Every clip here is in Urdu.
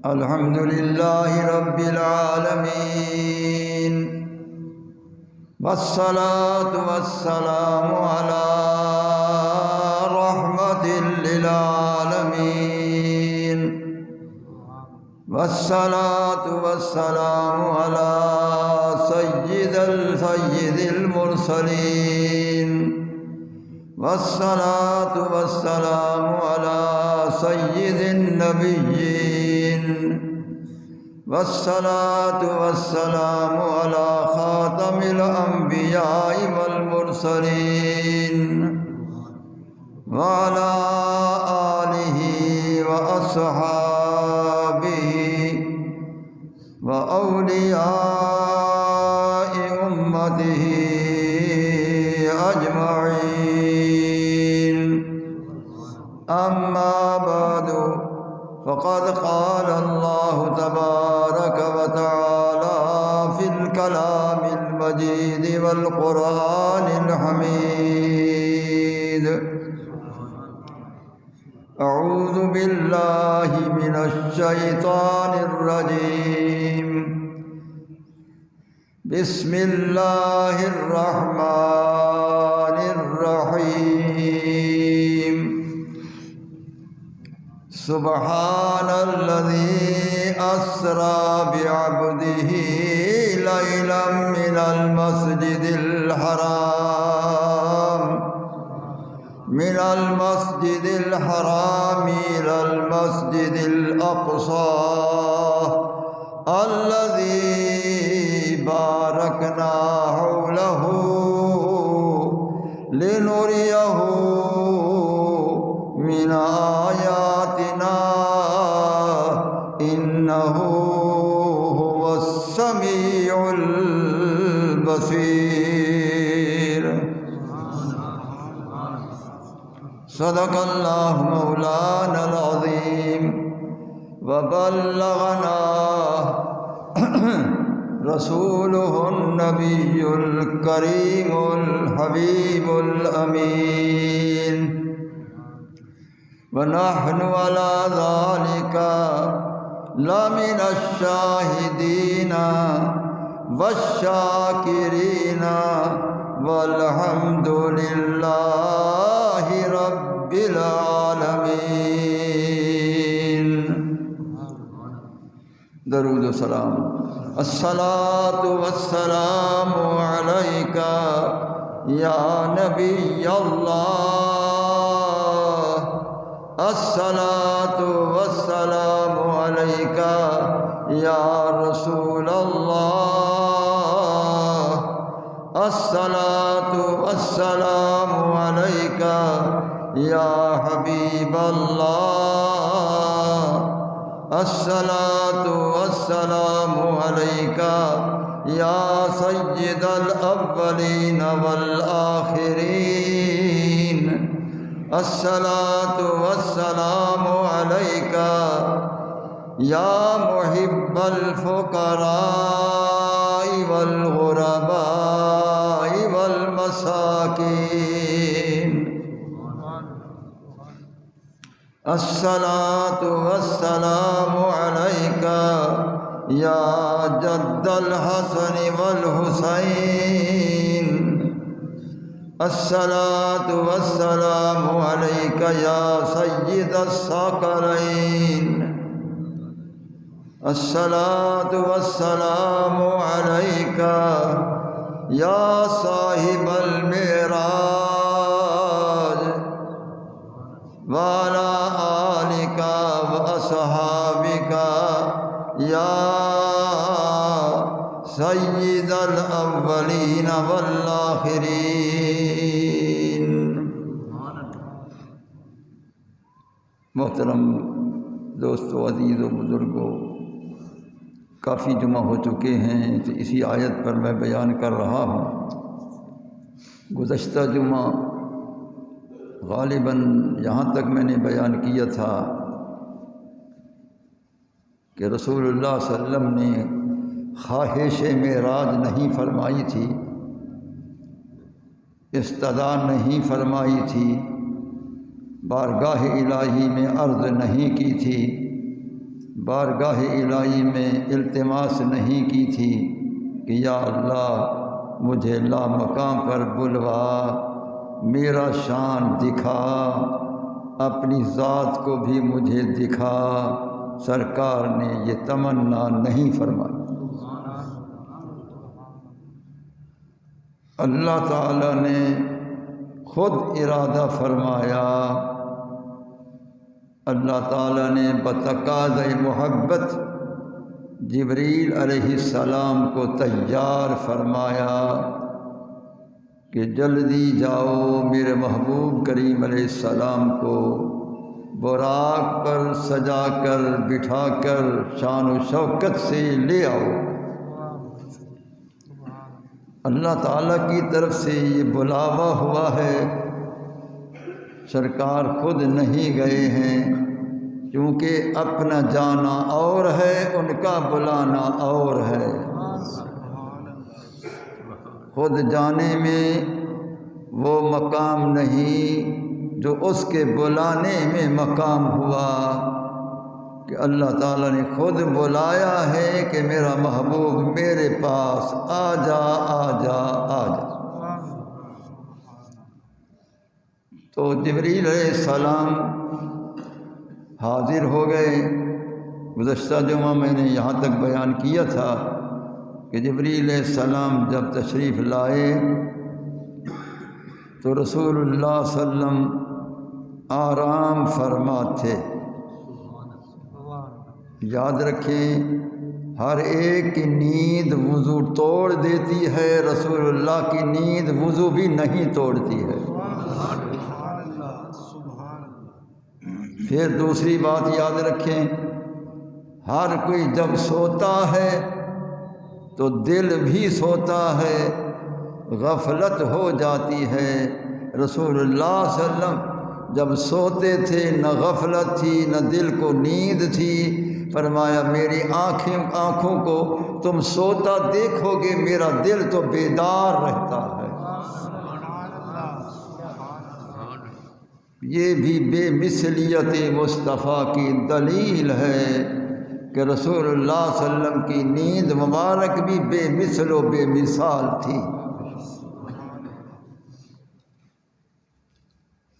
الحمد لله رب العالمين، والصلاة والسلام على رحمة للعالمين، والصلاة والسلام على سيد المرسلين، والصلاة والسلام على سيد النبيين، والصلاة والسلام على خاتم الأنبياء والمرسلين، وعلى آله وأصحابه وأولياء أمته أجمعين. أما بعد، فقد قال الله تبارك وتعالى في الكلام المجيد والقرآن الحميد: أعوذ بالله من الشيطان الرجيم، بسم الله الرحمن الرحيم. سبحان الذي أسرى بعبده ليلا من المسجد الحرام إلى المسجد الأقصى الذي باركنا حوله لنريه من آياتنا إنه هو السميع البصير. صدق الله مولانا العظيم، وبلغنا رسوله النبي الكريم الحبيب الأمين، ونحن على ذلك لمن الشاهدين والشاكرين، والحمد لله رب العالمين. درود و سلام. الصلاة والسلام عليك يا نبي الله، الصلاة والسلام عليك يا رسول الله، الصلاة والسلام عليك يا حبيب الله، الصلاة والسلام عليك يا سيد الأولين والآخرين، الصلاة والسلام عليك يا محب الفقراء والغرباء والمساكين، الصلاة والسلام عليك يا جد الحسن والحسين، الصلاة والسلام عليك يا سيد الثقلين، الصلاة والسلام عليك يا صاحب المعراج، وعلى آلك وأصحابك يا سيد الأولين والآخرين. محترم دوستو، عزیز و بزرگوں، کافی جمعہ ہو چکے ہیں تو اسی آیت پر میں بیان کر رہا ہوں. گزشتہ جمعہ غالباً یہاں تک میں نے بیان کیا تھا کہ رسول اللہ صلی اللہ علیہ وسلم نے خواہش معراج نہیں فرمائی تھی، استدعا نہیں فرمائی تھی، بارگاہ الہی میں عرض نہیں کی تھی، بارگاہ الہی میں التماس نہیں کی تھی کہ یا اللہ مجھے لا مقام پر بلوا، میرا شان دکھا، اپنی ذات کو بھی مجھے دکھا۔ سرکار نے یہ تمنا نہیں فرمائی۔ اللہ تعالیٰ نے خود ارادہ فرمایا، اللہ تعالیٰ نے بتقاضۂ محبت جبریل علیہ السلام کو تیار فرمایا کہ جلدی جاؤ میرے محبوب کریم علیہ السلام کو براق پر سجا کر بٹھا کر شان و شوکت سے لے آؤ۔ اللہ تعالیٰ کی طرف سے یہ بلاوا ہوا ہے، سرکار خود نہیں گئے ہیں، کیونکہ اپنا جانا اور ہے، ان کا بلانا اور ہے۔ خود جانے میں وہ مقام نہیں جو اس کے بلانے میں مقام ہوا، کہ اللہ تعالیٰ نے خود بلایا ہے کہ میرا محبوب میرے پاس آ جا آ جا آ جا۔ تو جبریل علیہ السلام حاضر ہو گئے۔ گزشتہ جمعہ میں نے یہاں تک بیان کیا تھا کہ جبریل علیہ السلام جب تشریف لائے تو رسول اللہ صلی اللہ علیہ وسلم آرام فرما تھے۔ یاد رکھیں، ہر ایک کی نیند وضو توڑ دیتی ہے، رسول اللہ کی نیند وضو بھی نہیں توڑتی ہے۔ پھر دوسری بات یاد رکھیں، ہر کوئی جب سوتا ہے تو دل بھی سوتا ہے، غفلت ہو جاتی ہے۔ رسول اللہ صلی اللہ علیہ وسلم جب سوتے تھے نہ غفلت تھی نہ دل کو نیند تھی۔ فرمایا میری آنکھوں کو تم سوتا دیکھو گے، میرا دل تو بیدار رہتا ہے۔ یہ بھی بے مثلیت مصطفیٰ کی دلیل ہے کہ رسول اللہ صلی اللہ علیہ وسلم کی نیند مبارک بھی بے مثل و بے مثال تھی۔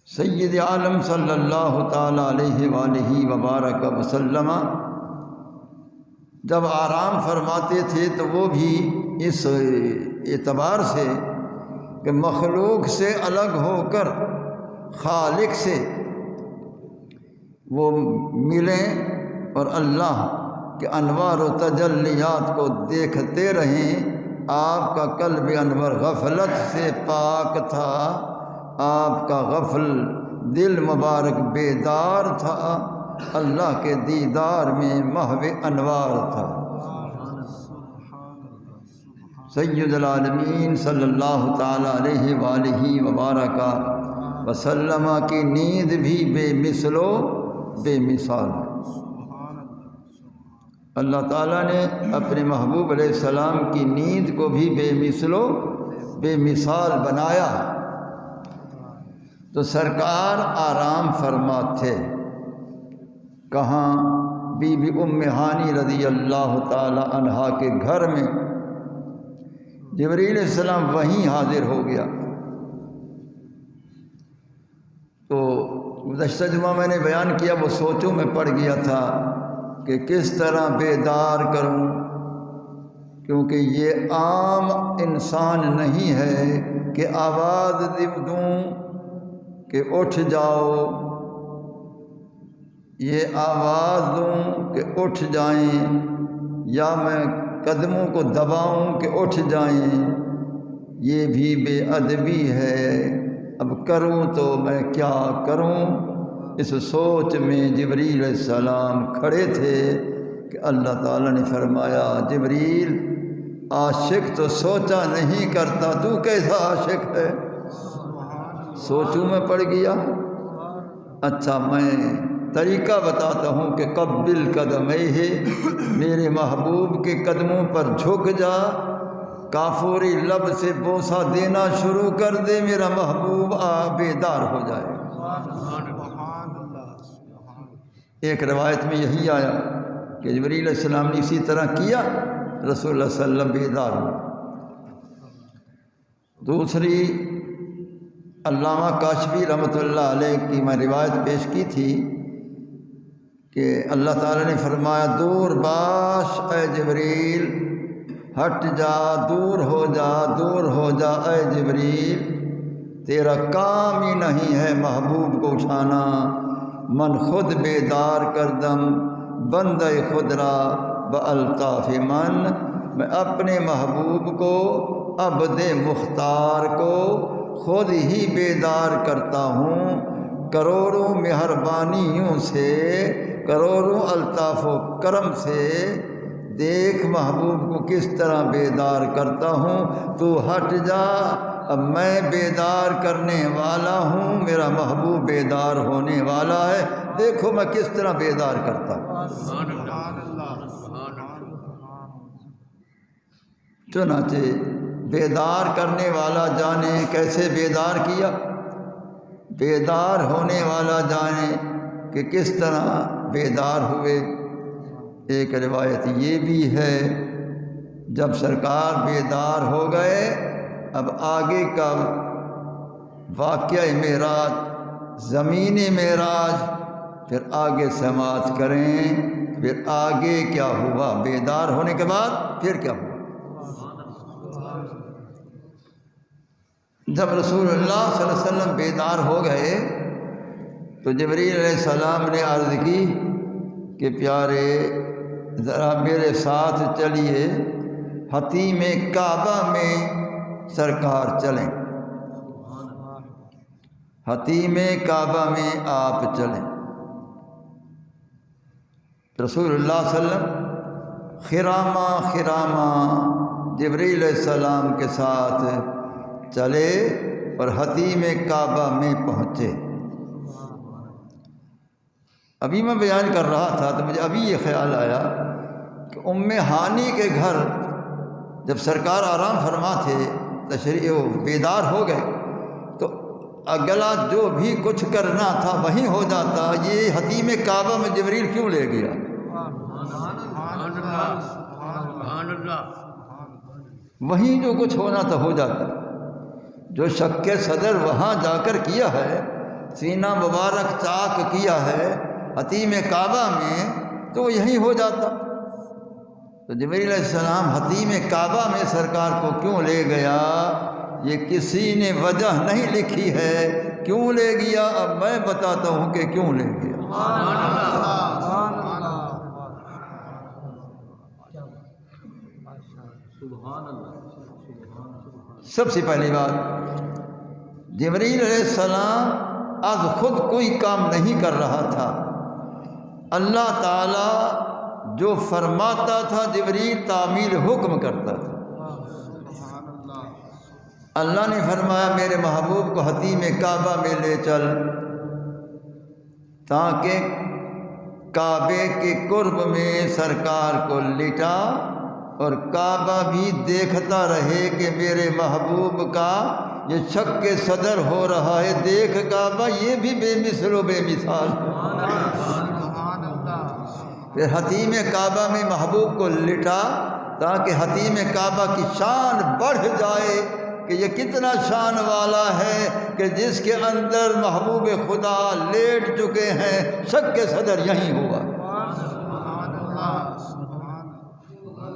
سید عالم صلی اللہ تعالیٰ علیہ وآلہ وبارک وسلم جب آرام فرماتے تھے تو وہ بھی اس اعتبار سے کہ مخلوق سے الگ ہو کر خالق سے وہ ملیں اور اللہ کے انوار و تجلیات کو دیکھتے رہیں۔ آپ کا قلب انور غفلت سے پاک تھا، آپ کا غفل دل مبارک بیدار تھا، اللہ کے دیدار میں محو انوار تھا۔ سید العالمین صلی اللہ تعالیٰ علیہ وآلہ وبارک وسلم کی نیند بھی بے مثل و بے مثال ہے۔ اللہ تعالیٰ نے اپنے محبوب علیہ السلام کی نیند کو بھی بے مثل و بے مثال بنایا۔ تو سرکار آرام فرما تھے، کہاں؟ بی بی ام ہانی رضی اللہ تعالی عنہا کے گھر میں۔ جبریل علیہ السلام وہیں حاضر ہو گیا۔ تو گزشتہ جمعہ میں نے بیان کیا، وہ سوچوں میں پڑ گیا تھا کہ کس طرح بیدار کروں، کیونکہ یہ عام انسان نہیں ہے کہ آواز دوں کہ اٹھ جاؤ، یہ آواز دوں کہ اٹھ جائیں، یا میں قدموں کو دباؤں کہ اٹھ جائیں، یہ بھی بے ادبی ہے۔ اب کروں تو میں کیا کروں؟ اس سوچ میں جبریل علیہ السلام کھڑے تھے کہ اللہ تعالیٰ نے فرمایا جبریل، عاشق تو سوچا نہیں کرتا، تو کیسا عاشق ہے؟ سوچوں میں پڑ گیا۔ اچھا میں طریقہ بتاتا ہوں کہ قبل قدمہ، میرے محبوب کے قدموں پر جھک جا، کافوری لب سے بوسہ دینا شروع کر دے، میرا محبوب بیدار ہو جائے گا۔ ایک روایت میں یہی آیا کہ جبریل علیہ السلام نے اسی طرح کیا، رسول اللہ صلی اللہ علیہ وسلم بیدار ہوئے۔ دوسری علامہ کاشفی رحمۃ اللہ علیہ کی میں روایت پیش کی تھی کہ اللہ تعالیٰ نے فرمایا دور باش اے جبریل، ہٹ جا، دور ہو جا، دور ہو جا اے جبریل، تیرا کام ہی نہیں ہے محبوب کو اٹھانا، من خود بیدار کردم بندہ خود را بالطاف من، میں اپنے محبوب کو عبد مختار کو خود ہی بیدار کرتا ہوں، کروڑوں مہربانیوں سے، کروڑوں الطاف و کرم سے، دیکھ محبوب کو کس طرح بیدار کرتا ہوں، تو ہٹ جا، اب میں بیدار کرنے والا ہوں، میرا محبوب بیدار ہونے والا ہے، دیکھو میں کس طرح بیدار کرتا ہوں۔ چنانچہ بیدار کرنے والا جانے کیسے بیدار کیا، بیدار ہونے والا جانے کہ کس طرح بیدار ہوئے۔ ایک روایت یہ بھی ہے جب سرکار بیدار ہو گئے، اب آگے کا واقعہ معراج، زمینی معراج، پھر آگے سماعت کریں، پھر آگے کیا ہوا بیدار ہونے کے بعد، پھر کیا ہوا۔ جب رسول اللہ صلی اللہ علیہ وسلم بیدار ہو گئے تو جبریل علیہ السلام نے عرض کی کہ پیارے ذرا میرے ساتھ چلیے، حتیم کعبہ میں سرکار چلیں، حتیم کعبہ میں آپ چلیں۔ رسول اللہ صلی اللہ علیہ وسلم خرامہ خرامہ جبریل علیہ السلام کے ساتھ چلے اور حتیم کعبہ میں پہنچے۔ ابھی میں بیان کر رہا تھا تو مجھے ابھی یہ خیال آیا کہ ام ہانی کے گھر جب سرکار آرام فرما تھے، تشریف بیدار ہو گئے، تو اگلا جو بھی کچھ کرنا تھا وہیں ہو جاتا، یہ حتیم کعبہ میں جبریل کیوں لے گیا؟ وہیں جو کچھ ہونا تھا ہو جاتا، جو شک صدر وہاں جا کر کیا ہے، سینہ مبارک چاک کیا ہے حتیم کعبہ میں، تو یہیں ہو جاتا۔ تو جبریل علیہ السلام حتیم کعبہ میں سرکار کو کیوں لے گیا، یہ کسی نے وجہ نہیں لکھی ہے، کیوں لے گیا اب میں بتاتا ہوں کہ کیوں لے گیا۔ سب سے پہلی بات، جبریل علیہ السلام آج خود کوئی کام نہیں کر رہا تھا، اللہ تعالیٰ جو فرماتا تھا جبریل تعمیل حکم کرتا تھا۔ اللہ نے فرمایا میرے محبوب کو حتیم کعبہ میں لے چل، تاکہ کعبے کے قرب میں سرکار کو لٹا اور کعبہ بھی دیکھتا رہے کہ میرے محبوب کا یہ شک صدر ہو رہا ہے، دیکھ کعبہ یہ بھی بے مثل و بے مثال۔ پھر حتیم کعبہ میں محبوب کو لٹا تاکہ حتیم کعبہ کی شان بڑھ جائے کہ یہ کتنا شان والا ہے کہ جس کے اندر محبوب خدا لیٹ چکے ہیں، شک صدر یہیں ہوا۔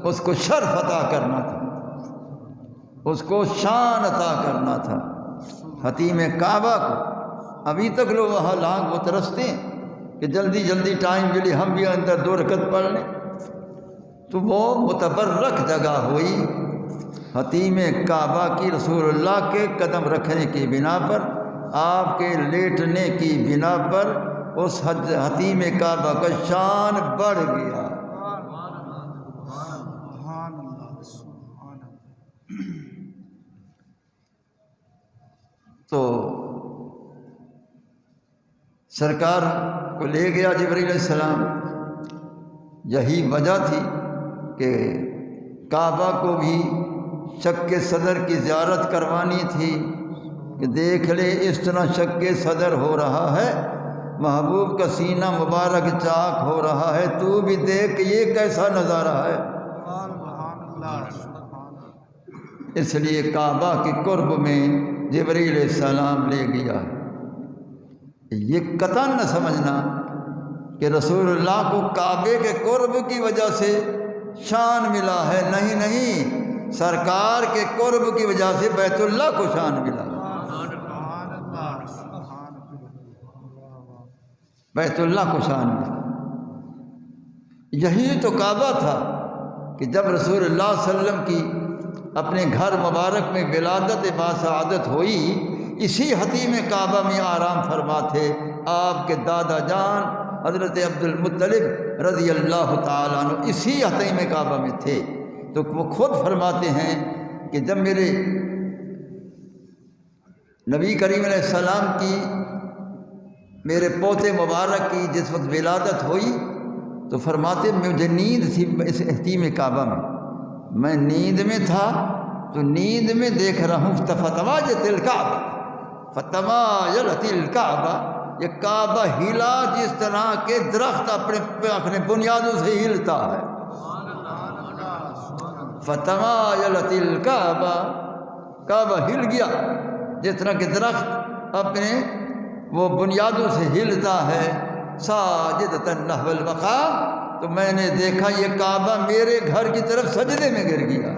اس کو شرف عطا کرنا تھا، اس کو شان عطا کرنا تھا حتیم کعبہ کو۔ ابھی تک لوگ وہاں لانگ وہ ترستے ہیں کہ جلدی جلدی ٹائم ملے ہم بھی اندر 2 رکعت پڑھ لیں، تو وہ متبرک جگہ ہوئی حتیم کعبہ کی، رسول اللہ کے قدم رکھنے کی بنا پر، آپ کے لیٹنے کی بنا پر اس حتیم کعبہ کا شان بڑھ گیا۔ تو سرکار کو لے گیا جبریل علیہ السلام، یہی وجہ تھی کہ کعبہ کو بھی شک صدر کی زیارت کروانی تھی کہ دیکھ لے اس طرح شک صدر ہو رہا ہے، محبوب کا سینہ مبارک چاک ہو رہا ہے، تو بھی دیکھ یہ کیسا نظارہ ہے۔ اس لیے کعبہ کے قرب میں جبریل علیہ السلام لے گیا۔ یہ قطعاً نہ سمجھنا کہ رسول اللہ کو کعبے کے قرب کی وجہ سے شان ملا ہے، نہیں نہیں، سرکار کے قرب کی وجہ سے بیت اللہ کو شان ملا، بیت اللہ کو شان ملا۔ یہی تو کعبہ تھا کہ جب رسول اللہ صلی اللہ علیہ وسلم کی اپنے گھر مبارک میں ولادت باسعادت ہوئی، اسی حتیم کعبہ میں آرام فرما تھے آپ کے دادا جان حضرت عبد المطلب رضی اللہ تعالیٰ عنہ، اسی حتیم کعبہ میں تھے۔ تو وہ خود فرماتے ہیں کہ جب میرے نبی کریم علیہ السلام کی، میرے پوتے مبارک کی جس وقت ولادت ہوئی تو فرماتے مجھے نیند تھی اس حتیم کعبہ میں نیند میں تھا، تو نیند میں دیکھ رہا ہوں فتمایلت الکعبہ، فتمایلت الکعبہ، یہ کعبہ ہلا جس طرح کے درخت اپنے بنیادوں سے ہلتا ہے۔ فتمایلت الکعبہ، کعبہ ہل گیا جس طرح کہ درخت اپنے وہ بنیادوں سے ہلتا ہے۔ ساجدۃ نحو المقام، تو میں نے دیکھا یہ کعبہ میرے گھر کی طرف سجدے میں گر گیا،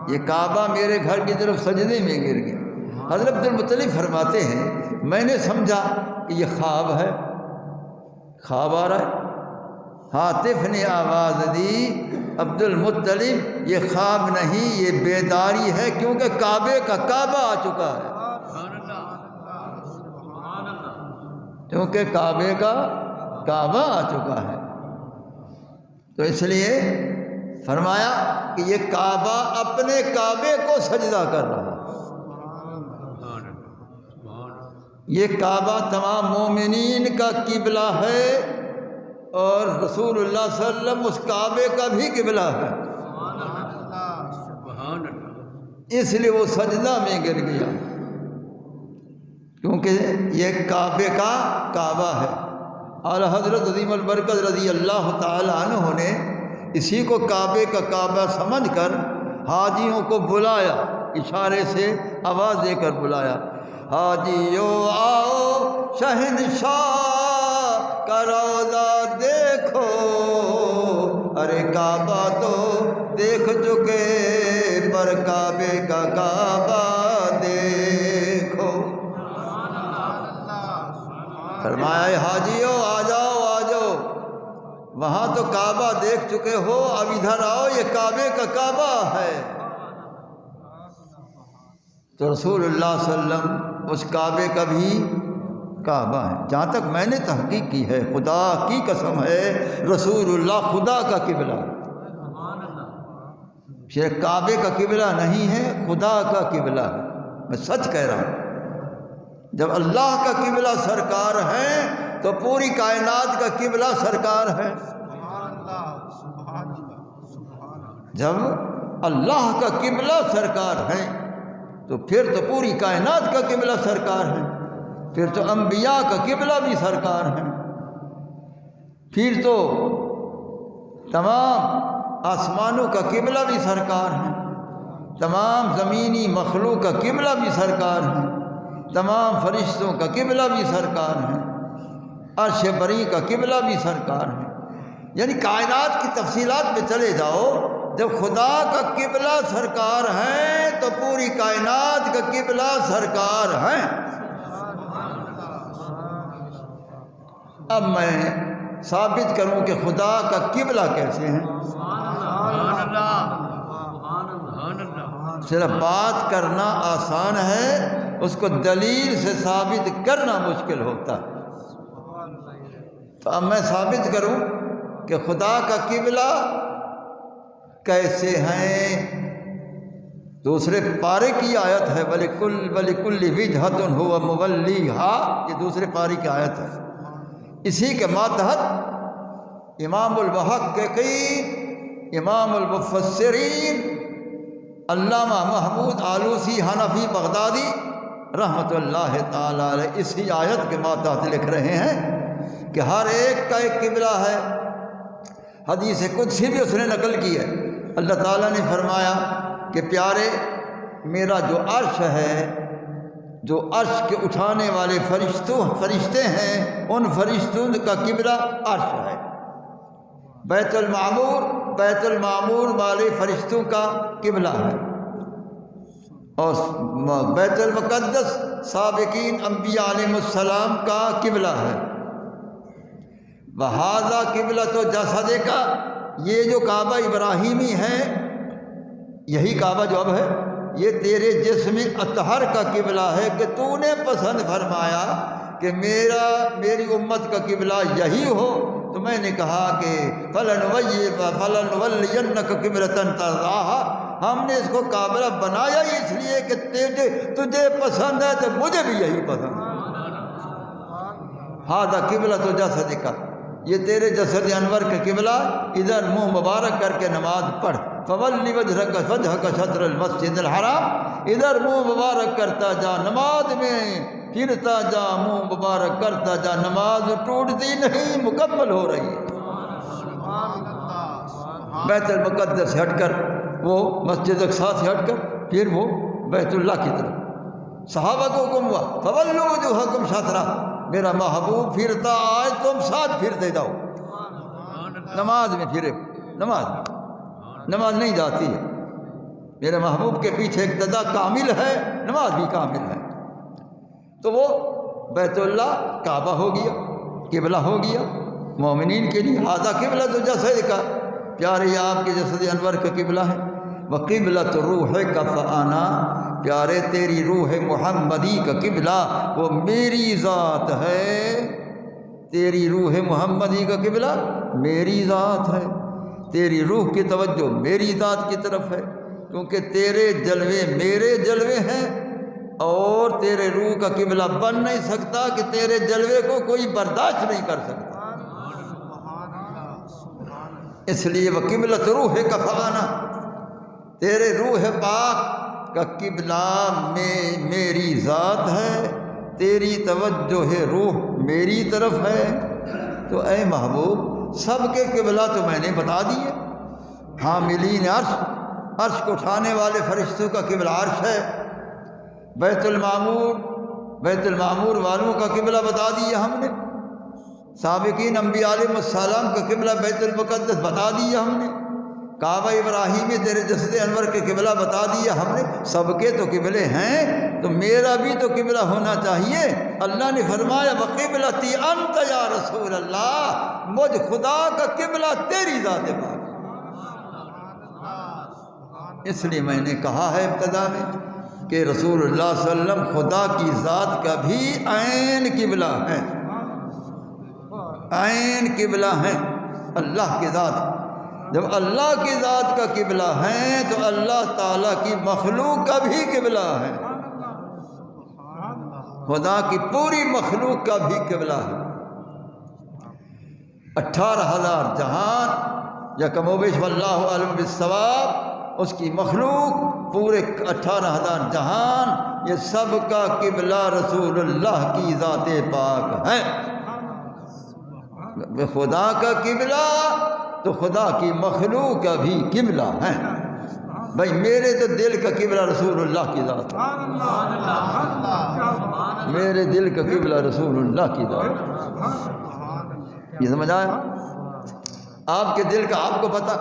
یہ کعبہ میرے گھر کی طرف سجدے میں گر گیا۔ حضرت عبد المطلب فرماتے ہیں میں نے سمجھا کہ یہ خواب ہے، خواب آ رہا ہے۔ ہاتف نے آواز دی عبد المطلب یہ خواب نہیں، یہ بیداری ہے، کیونکہ کعبے کا کعبہ آ چکا ہے، کیونکہ کعبے کا کعبہ آ چکا ہے۔ تو اس لیے فرمایا کہ یہ کعبہ اپنے کعبے کو سجدہ کر رہا ہے۔ یہ کعبہ تمام مومنین کا قبلہ ہے، اور رسول اللہ صلی اللہ علیہ وسلم اس کعبے کا بھی قبلہ ہے، اس لیے وہ سجدہ میں گر گیا، کیونکہ یہ کعبے کا کعبہ ہے۔ اعلیٰ حضرت عظیم البرکت رضی اللہ تعالی عنہ نے اسی کو کعبے کا کعبہ سمجھ کر حاجیوں کو بلایا، اشارے سے آواز دے کر بلایا، حاجیو آؤ شہنشاہ کا روضہ دیکھو، ارے کعبہ تو دیکھ چکے پر کعبے کا کعبہ دیکھو۔ فرمایا حاجیو آ جاؤ آ جاؤ، وہاں تو کعبہ دیکھ چکے ہو، اب ادھر آؤ، یہ کعبے کا کعبہ ہے۔ تو رسول اللہ صلی اللہ علیہ وسلم اس کعبے کا بھی کعبہ ہے۔ جہاں تک میں نے تحقیق کی ہے، خدا کی قسم ہے، رسول اللہ خدا کا قبلہ ہے، صرف کعبے کا قبلہ نہیں ہے، خدا کا قبلہ ہے، میں سچ کہہ رہا ہوں۔ جب اللہ کا قبلہ سرکار ہے تو پوری کائنات کا قبلہ سرکار ہے۔ جب اللہ کا قبلہ سرکار ہے تو پھر تو پوری کائنات کا قبلہ سرکار ہے، پھر تو انبیاء کا قبلہ بھی سرکار ہے، پھر تو تمام آسمانوں کا قبلہ بھی سرکار ہے، تمام زمینی مخلوق کا قبلہ بھی سرکار ہے، تمام فرشتوں کا قبلہ بھی سرکار ہے، عرش بری کا قبلہ بھی سرکار ہے۔ یعنی کائنات کی تفصیلات میں چلے جاؤ، جب خدا کا قبلہ سرکار ہے تو پوری کائنات کا قبلہ سرکار ہے۔ اب میں ثابت کروں کہ خدا کا قبلہ کیسے ہے، صرف بات کرنا آسان ہے، اس کو دلیل سے ثابت کرنا مشکل ہوتا ہے۔ تو اب میں ثابت کروں کہ خدا کا قبلہ کیسے ہیں۔ دوسرے پارے کی آیت ہے، وَلِكُلِّ وِجْهَةٌ هُوَ مُوَلِّيهَا، یہ دوسرے پارے کی آیت ہے۔ اسی کے ماتحت امام المحققین، امام المفسرین، علامہ محمود آلوسی حنفی بغدادی رحمت اللہ تعالی علیہ اسی آیت کے ماتحت لکھ رہے ہیں کہ ہر ایک کا ایک قبلہ ہے۔ حدیث قدسی بھی اس نے نقل کی ہے۔ اللہ تعالیٰ نے فرمایا کہ پیارے میرا جو عرش ہے، جو عرش کے اٹھانے والے فرشتے ہیں، ان فرشتوں کا قبلہ عرش ہے۔ بیت المعمور والے فرشتوں کا قبلہ ہے، اور بیت المقدس سابقین انبیاء علیہ السلام کا قبلہ ہے۔ وہذا قبلۃ جسدک، یہ جو کعبہ ابراہیمی ہے، یہی کعبہ جو اب ہے، یہ تیرے جسم اطہر کا قبلہ ہے کہ تو نے پسند فرمایا کہ میری امت کا قبلہ یہی ہو، تو میں نے کہا کہ فَلَنُوَلِّيَنَّكَ قِبْلَةً تَرْضَاهَا، ہم نے اس کو قبلہ بنایا ہی اس لیے کہ تجھے پسند ہے تو مجھے بھی یہی پسند ہے۔ ہذا قبلۃ جسدک، یہ تیرے جسد انور کا قبلہ، ادھر منہ مبارک کر کے نماز پڑھ۔ فَوَلِّ وَجْهَكَ شَطْرَ الْمَسْجِدِ الْحَرَامِ، ادھر منہ مبارک کرتا جا، نماز میں پھرتا جا، منہ مبارک کرتا جا، نماز ٹوٹتی نہیں، مکمل ہو رہی ہے۔ بیت المقدس سے ہٹ کر، وہ مسجد اقصیٰ سے ہٹ کر، پھر وہ بیت اللہ کی طرف صحابہ کو حکم ہوا فَوَلُّوا وُجُوهَكُمْ شَطْرَهُ، میرا محبوب پھرتا آج تم ساتھ پھرتے جاؤ، نماز میں پھرے، نماز نہیں جاتی ہے، میرے محبوب کے پیچھے اقتداء کامل ہے، نماز بھی کامل ہے۔ تو وہ بیت اللہ کعبہ ہو گیا، قبلہ ہو گیا مومنین کے لیے۔ ھذا قبلۃ جسدک، پیارے آپ کے جسد انور کا قبلہ ہے۔ وقبلۃ روحک فانا، پیارے تیری روح محمدی کا قبلہ وہ میری ذات ہے، تیری روح محمدی کا قبلہ میری ذات ہے، تیری روح کی توجہ میری ذات کی طرف ہے، کیونکہ تیرے جلوے میرے جلوے ہیں، اور تیرے روح کا قبلہ بن نہیں سکتا کہ تیرے جلوے کو کوئی برداشت نہیں کر سکتا۔ اس لیے وہ قبلۃ روحک فانا، تیرے روح پاک کا قبلہ میں میری ذات ہے، تیری توجہ ہے روح میری طرف ہے۔ تو اے محبوب سب کے قبلہ تو میں نے بتا دیے۔ حاملین عرش کو اٹھانے والے فرشتوں کا قبلہ عرش ہے، بیت المعمور والوں کا قبلہ بتا دیا ہم نے، سابقین انبیاء علیہ السلام کا قبلہ بیت المقدس بتا دیا ہم نے، کعبہ ابراہیمی تیرے جسد انور کے قبلہ بتا دیا ہم نے۔ سب کے تو قبلے ہیں، تو میرا بھی تو قبلہ ہونا چاہیے۔ اللہ نے فرمایا وَقِبْلَتِي أَنْتَ یا رسول اللہ، مجھ خدا کا قبلہ تیری ذات پاک۔ اس لیے میں نے کہا ہے ابتدا میں کہ رسول اللہ صلی اللہ علیہ وسلم خدا کی ذات کا بھی عین قبلہ ہے، عین قبلہ ہیں اللہ کی ذات۔ جب اللہ کی ذات کا قبلہ ہے تو اللہ تعالیٰ کی مخلوق کا بھی قبلہ ہے، خدا کی پوری مخلوق کا بھی قبلہ ہے۔ 18,000 جہان یا کم و بیش واللہ اعلم بالصواب، اس کی مخلوق پورے 18,000 جہان، یہ سب کا قبلہ رسول اللہ کی ذات پاک ہے۔ خدا کا قبلہ تو خدا کی مخلوق کا بھی قبلہ ہے۔ بھائی میرے تو دل کا قبلہ رسول اللہ کی ذات ہے، میرے دل کا قبلہ رسول اللہ کی ذات ہے۔ یہ سمجھ آیا؟ آپ کے دل کا آپ کو پتہ،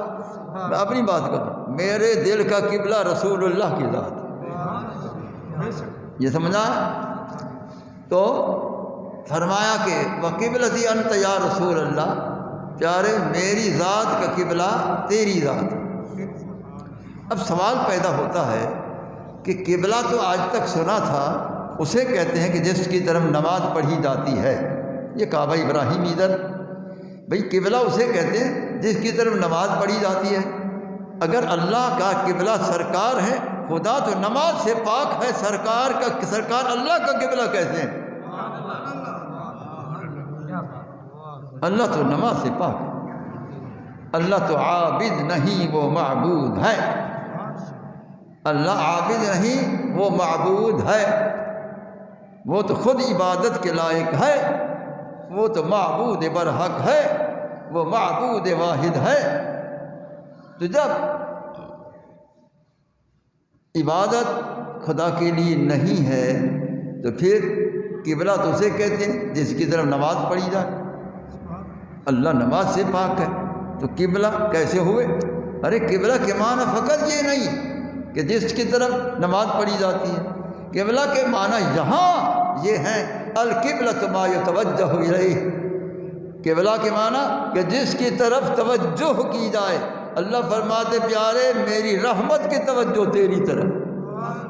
میں اپنی بات کر رہا ہوں، میرے دل کا قبلہ رسول اللہ کی ذات ہے۔ یہ سمجھ آیا؟ تو فرمایا کہ وَقِبْلَتِي أَنْتَ یا رسول اللہ، پیارے میری ذات کا قبلہ تیری ذات۔ اب سوال پیدا ہوتا ہے کہ قبلہ تو آج تک سنا تھا، اسے کہتے ہیں کہ جس کی طرف نماز پڑھی جاتی ہے، یہ کعبہ ابراہیم ادھر، بھئی قبلہ اسے کہتے ہیں جس کی طرف نماز پڑھی جاتی ہے۔ اگر اللہ کا قبلہ سرکار ہے، خدا تو نماز سے پاک ہے، سرکار اللہ کا قبلہ کیسے ہیں؟ اللہ تو نماز سے پاک، اللہ تو عابد نہیں وہ معبود ہے، اللہ عابد نہیں وہ معبود ہے۔ وہ تو خود عبادت کے لائق ہے، وہ تو معبود برحق ہے، وہ معبود واحد ہے۔ تو جب عبادت خدا کے لیے نہیں ہے تو پھر قبلہ تو اسے کہتے ہیں جس کی طرف نماز پڑھی جائے۔ اللہ نماز سے پاک ہے، تو قبلہ کیسے ہوئے؟ ارے قبلہ کے معنی فقط یہ نہیں کہ جس کی طرف نماز پڑھی جاتی ہے، قبلہ کے معنی یہاں یہ ہیں القبلۃ ما یتوجہ الیہ۔ قبلہ کے معنی کہ جس کی طرف توجہ کی جائے۔ اللہ فرماتے پیارے میری رحمت کی توجہ تیری طرف،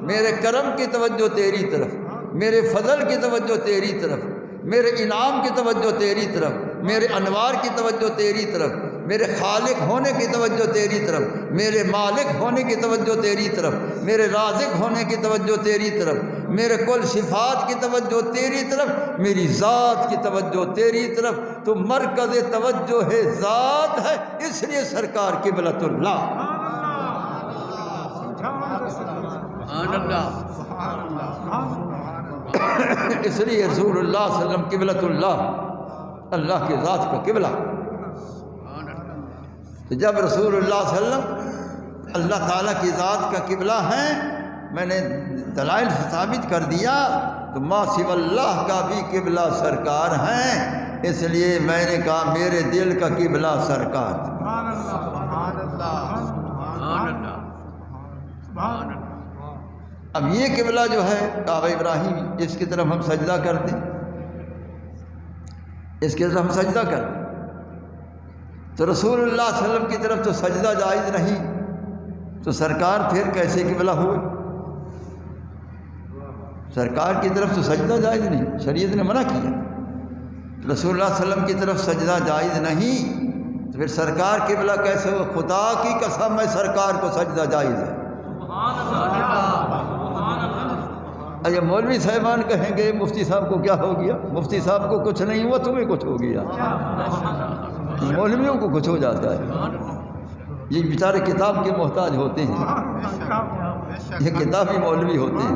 میرے کرم کی توجہ تیری طرف، میرے فضل کی توجہ تیری طرف، میرے انعام کی توجہ تیری طرف، میرے انوار کی توجہ تیری طرف، میرے خالق ہونے کی توجہ تیری طرف، میرے مالک ہونے کی توجہ تیری طرف، میرے رازق ہونے کی توجہ تیری طرف، میرے کل صفات کی توجہ تیری طرف، میری ذات کی توجہ تیری طرف۔ تو مرکز توجہ ہے ذات ہے، اس لیے سرکار قبلۃ اللہ۔ اس لیے رسول اللہ صلی اللہ علیہ وسلم قبلۃ اللہ، اللہ کی ذات کا قبلہ۔ تو جب رسول اللہ صلی اللہ علیہ وسلم اللہ تعالیٰ کی ذات کا قبلہ ہیں، میں نے دلائل سے ثابت کر دیا، تو ما سوی اللہ کا بھی قبلہ سرکار ہیں، اس لیے میں نے کہا میرے دل کا قبلہ سرکار۔ اب یہ قبلہ جو ہے کعبہ ابراہیم، اس کی طرف ہم سجدہ کرتے ہیں، اس کی طرف ہم سجدہ کرتے ہیں، تو رسول اللہ صلی اللہ علیہ وسلم کی طرف تو سجدہ جائز نہیں، تو سرکار پھر کیسے قبلہ ہوئے؟ سرکار کی طرف تو سجدہ جائز نہیں، شریعت نے منع کیا، رسول اللہ صلی اللہ علیہ وسلم کی طرف سجدہ جائز نہیں، تو پھر سرکار قبلہ کیسے ہو؟ خدا کی قسم ہے سرکار کو سجدہ جائز ہے۔ یہ مولوی صاحبان کہیں گے مفتی صاحب کو کیا ہو گیا؟ مفتی صاحب کو کچھ نہیں ہوا، تمہیں کچھ ہو گیا۔ مولویوں کو کچھ ہو جاتا ہے، یہ بیچارے کتاب کے محتاج ہوتے ہیں، یہ کتابی مولوی ہوتے ہیں،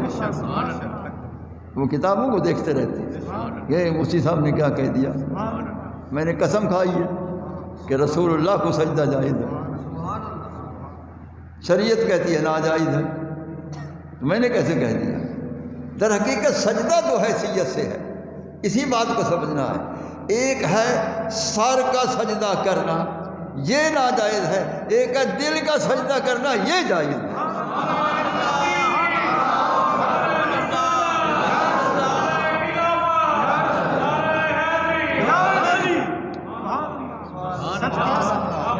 وہ کتابوں کو دیکھتے رہتے ہیں کہ مفتی صاحب نے کیا کہہ دیا۔ میں نے قسم کھائی ہے کہ رسول اللہ کو سجدہ جائز ہے، شریعت کہتی ہے ناجائز ہے، تو میں نے کیسے کہہ دیا؟ در حقیقت سجدہ تو حیثیت سے ہے، اسی بات کو سمجھنا ہے۔ ایک ہے سر کا سجدہ کرنا، یہ ناجائز ہے، ایک ہے دل کا سجدہ کرنا، یہ جائز ہے۔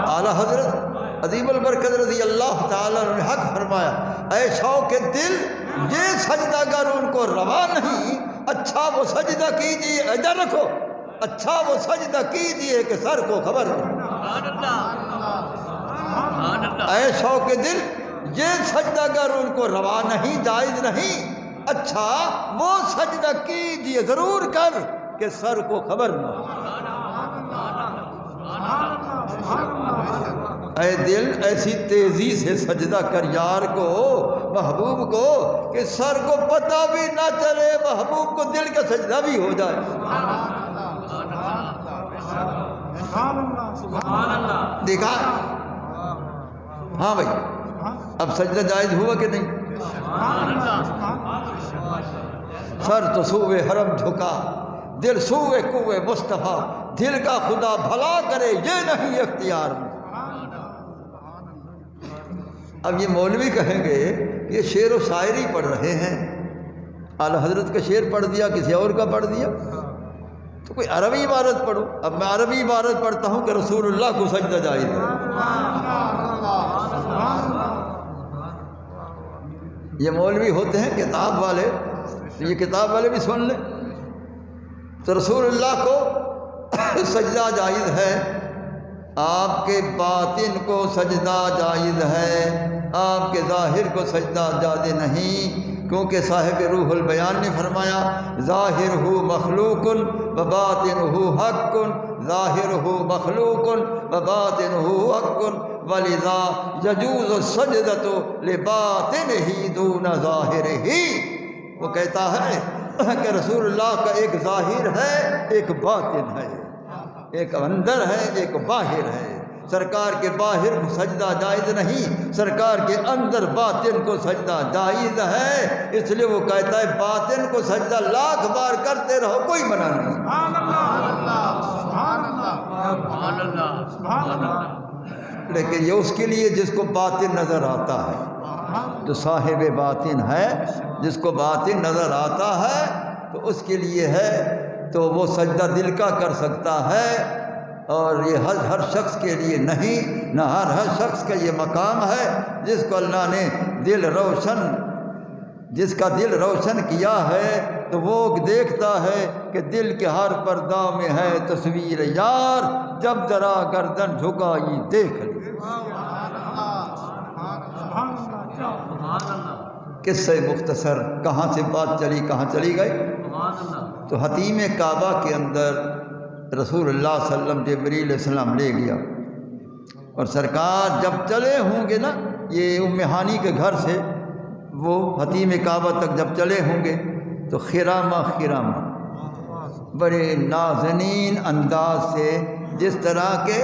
اعلیٰ حضرت عظیم البرکت رضی اللہ تعالیٰ عنہ نے حق فرمایا، اے شوق دل، یہ سجدہ گر ان کو روا نہیں، اچھا وہ سجدہ کیجیے، ادھر رکھو، اچھا وہ سجدہ کیجیے کہ سر کو خبر نہیں۔ اے شوق دل، یہ سجدہ گر ان کو روا نہیں، جائز نہیں، اچھا وہ سجدہ کیجیے ضرور کر کہ سر کو خبر نہ ہو۔ اے دل، ایسی تیزی سے سجدہ کر یار کو، محبوب کو، کہ سر کو پتہ بھی نہ چلے، محبوب کو دل کا سجدہ بھی ہو جائے۔ دیکھا؟ ہاں بھائی، اب سجدہ جائز ہوا کہ نہیں؟ سر تو سوئے حرم جھکا، دل سوئے کوئے مصطفیٰ، دل کا خدا بھلا کرے یہ نہیں اختیار میں۔ اب یہ مولوی کہیں گے کہ یہ شعر و شاعری پڑھ رہے ہیں، اعلیٰ حضرت کا شعر پڑھ دیا، کسی اور کا پڑھ دیا، تو کوئی عربی عبارت پڑھو۔ اب میں عربی عبارت پڑھتا ہوں کہ رسول اللہ کو سجدہ جائز ہے، یہ مولوی ہوتے ہیں کتاب والے، یہ کتاب والے بھی سن لیں، تو رسول اللہ کو سجدہ جائز ہے، آپ کے باطن کو سجدہ جائز ہے، آپ کے ظاہر کو سجدہ جائز نہیں، کیونکہ صاحب روح البیان نے فرمایا ظاہر ہو مخلوق و باطن ہو حق، ظاہر ہو مخلوق و باطن ہو حق، ولذا یجوز السجدۃ لباطنہ دون ظاہرہ۔ وہ کہتا ہے کہ رسول اللہ کا ایک ظاہر ہے ایک باطن ہے، ایک اندر ہے ایک باہر ہے۔ سرکار کے باہر کو سجدہ جائز نہیں، سرکار کے اندر باطن کو سجدہ جائز ہے، اس لیے وہ کہتا ہے باطن کو سجدہ لاکھ بار کرتے رہو، کوئی منع نہیں۔ سبحان اللہ سبحان اللہ سبحان اللہ سبحان اللہ۔ لیکن یہ اس کے لیے جس کو باطن نظر آتا ہے، جو صاحب باطن ہے، جس کو باطن نظر آتا ہے تو اس کے لیے ہے، تو وہ سجدہ دل کا کر سکتا ہے، اور یہ ہر شخص کے لیے نہیں، نہ ہر شخص کا یہ مقام ہے جس کو اللہ نے جس کا دل روشن کیا ہے، تو وہ دیکھتا ہے کہ دل کے ہر پردہ میں ہے تصویر یار، جب ذرا گردن جھکائی دیکھ لی۔ قصہ مختصر، کہاں سے بات چلی کہاں چلی گئی؟ تو حتیم کعبہ کے اندر رسول اللہ صلی اللہ علیہ وسلم جبریل علیہ السلام لے گیا، اور سرکار جب چلے ہوں گے نا، یہ ام ہانی کے گھر سے وہ حتیم کعبہ تک جب چلے ہوں گے تو خرامہ بڑے نازنین انداز سے، جس طرح کے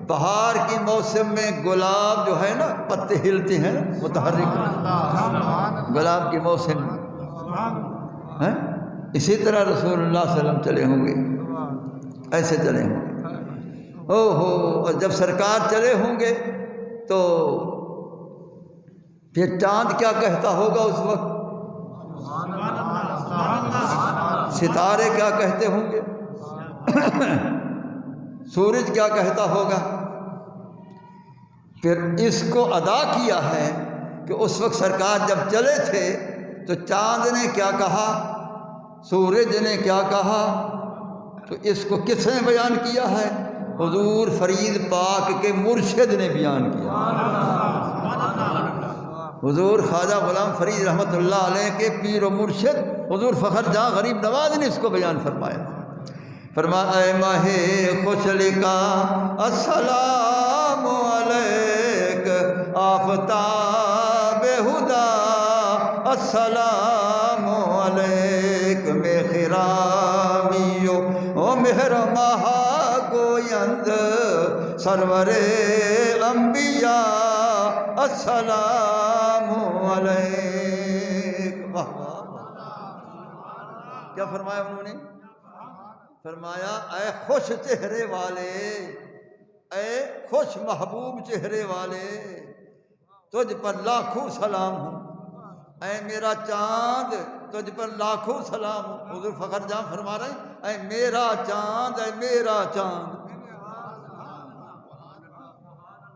بہار کی موسم میں گلاب جو ہے نا پتے ہلتے ہیں متحرک، گلاب کے موسم میں اسی طرح رسول اللہ صلی اللہ علیہ وسلم چلے ہوں گے، ایسے چلے ہوں گے۔ اور جب سرکار چلے ہوں گے تو پھر چاند کیا کہتا ہوگا اس وقت، ستارے کیا کہتے ہوں گے، سورج کیا کہتا ہوگا۔ پھر اس کو ادا کیا ہے کہ اس وقت سرکار جب چلے تھے تو چاند نے کیا کہا، سورج نے کیا کہا، تو اس کو کس نے بیان کیا ہے؟ حضور فرید پاک کے مرشد نے بیان کیا۔ حضور خواجہ غلام فرید رحمۃ اللہ علیہ کے پیر و مرشد حضور فخر جاں غریب نواز نے اس کو بیان فرمایا۔ فرمایا اے ماہ خوش لکا السلام علیک آفتاب ہدا السلام علیک میں خرامیو او مہر مہا گویند سرور انبیاء السلام علیک۔ کیا فرمایا انہوں نے؟ فرمایا اے خوش چہرے والے، اے خوش محبوب چہرے والے، تجھ پر لاکھوں سلام ہوں، اے میرا چاند تجھ پر لاکھوں سلام ہوں۔ حضور فخر جاں فرما رہے ہیں اے میرا چاند، اے میرا چاند،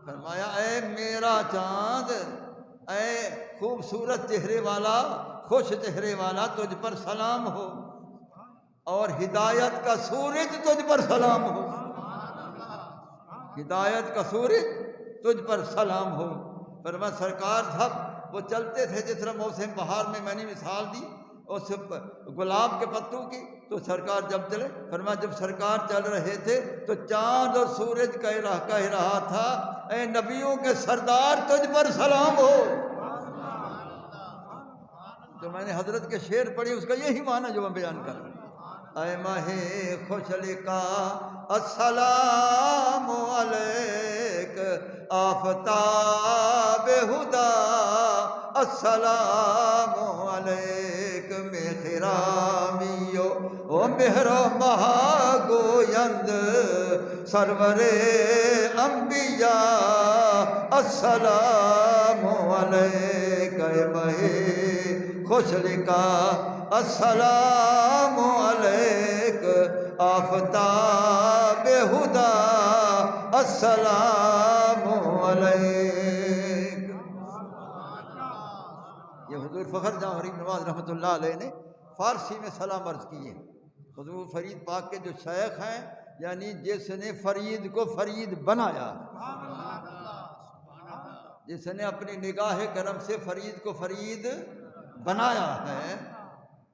فرمایا اے میرا چاند، اے خوبصورت چہرے والا، خوش چہرے والا، تجھ پر سلام ہو، اور ہدایت کا سورج تجھ پر سلام ہو، ہدایت کا سورج تجھ پر سلام ہو۔ فرمایا سرکار جب وہ چلتے تھے، جس طرح موسم بہار میں نے مثال دی اس گلاب کے پتوں کی، تو سرکار جب چلے، فرمایا جب سرکار چل رہے تھے تو چاند اور سورج کہہ رہا تھا اے نبیوں کے سردار تجھ پر سلام ہو۔ جو میں نے حضرت کے شعر پڑھی اس کا یہی معنی جو میں بیان کر رہا ہوں۔ اے ماہ خوش لکا السلام علیک آفتاب ہدا السلام علیک میں خرامیو او مہر مہا گویند سرور انبیاء السلام علیک۔ اے ماہ خوش لکا السلام علیک آفتاب ہدا السلام علیک۔ یہ حضور فخر جاں غریب نواز رحمۃ اللہ علیہ نے فارسی میں سلام عرض کیے۔ حضور فرید پاک کے جو شیخ ہیں، یعنی جس نے فرید کو فرید بنایا، جس نے اپنی نگاہ کرم سے فرید کو فرید بنایا ہے،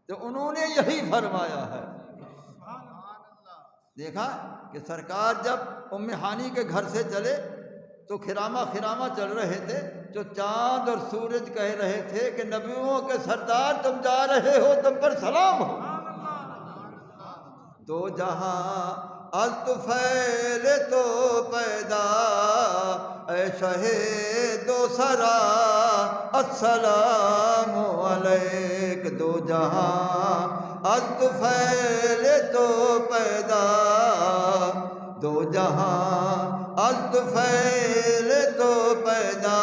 تو انہوں نے یہی فرمایا ہے۔ دیکھا کہ سرکار جب ام ہانی کے گھر سے چلے تو خرامہ خرامہ چل رہے تھے، جو چاند اور سورج کہہ رہے تھے کہ نبیوں کے سردار تم جا رہے ہو، تم پر سلام ہو۔ دو جہاں از طفیل تو پیدا اے شہید و سرا السلام علیک۔ دو جہاں از طفیل تو پیدا، دو جہاں از طفیل تو پیدا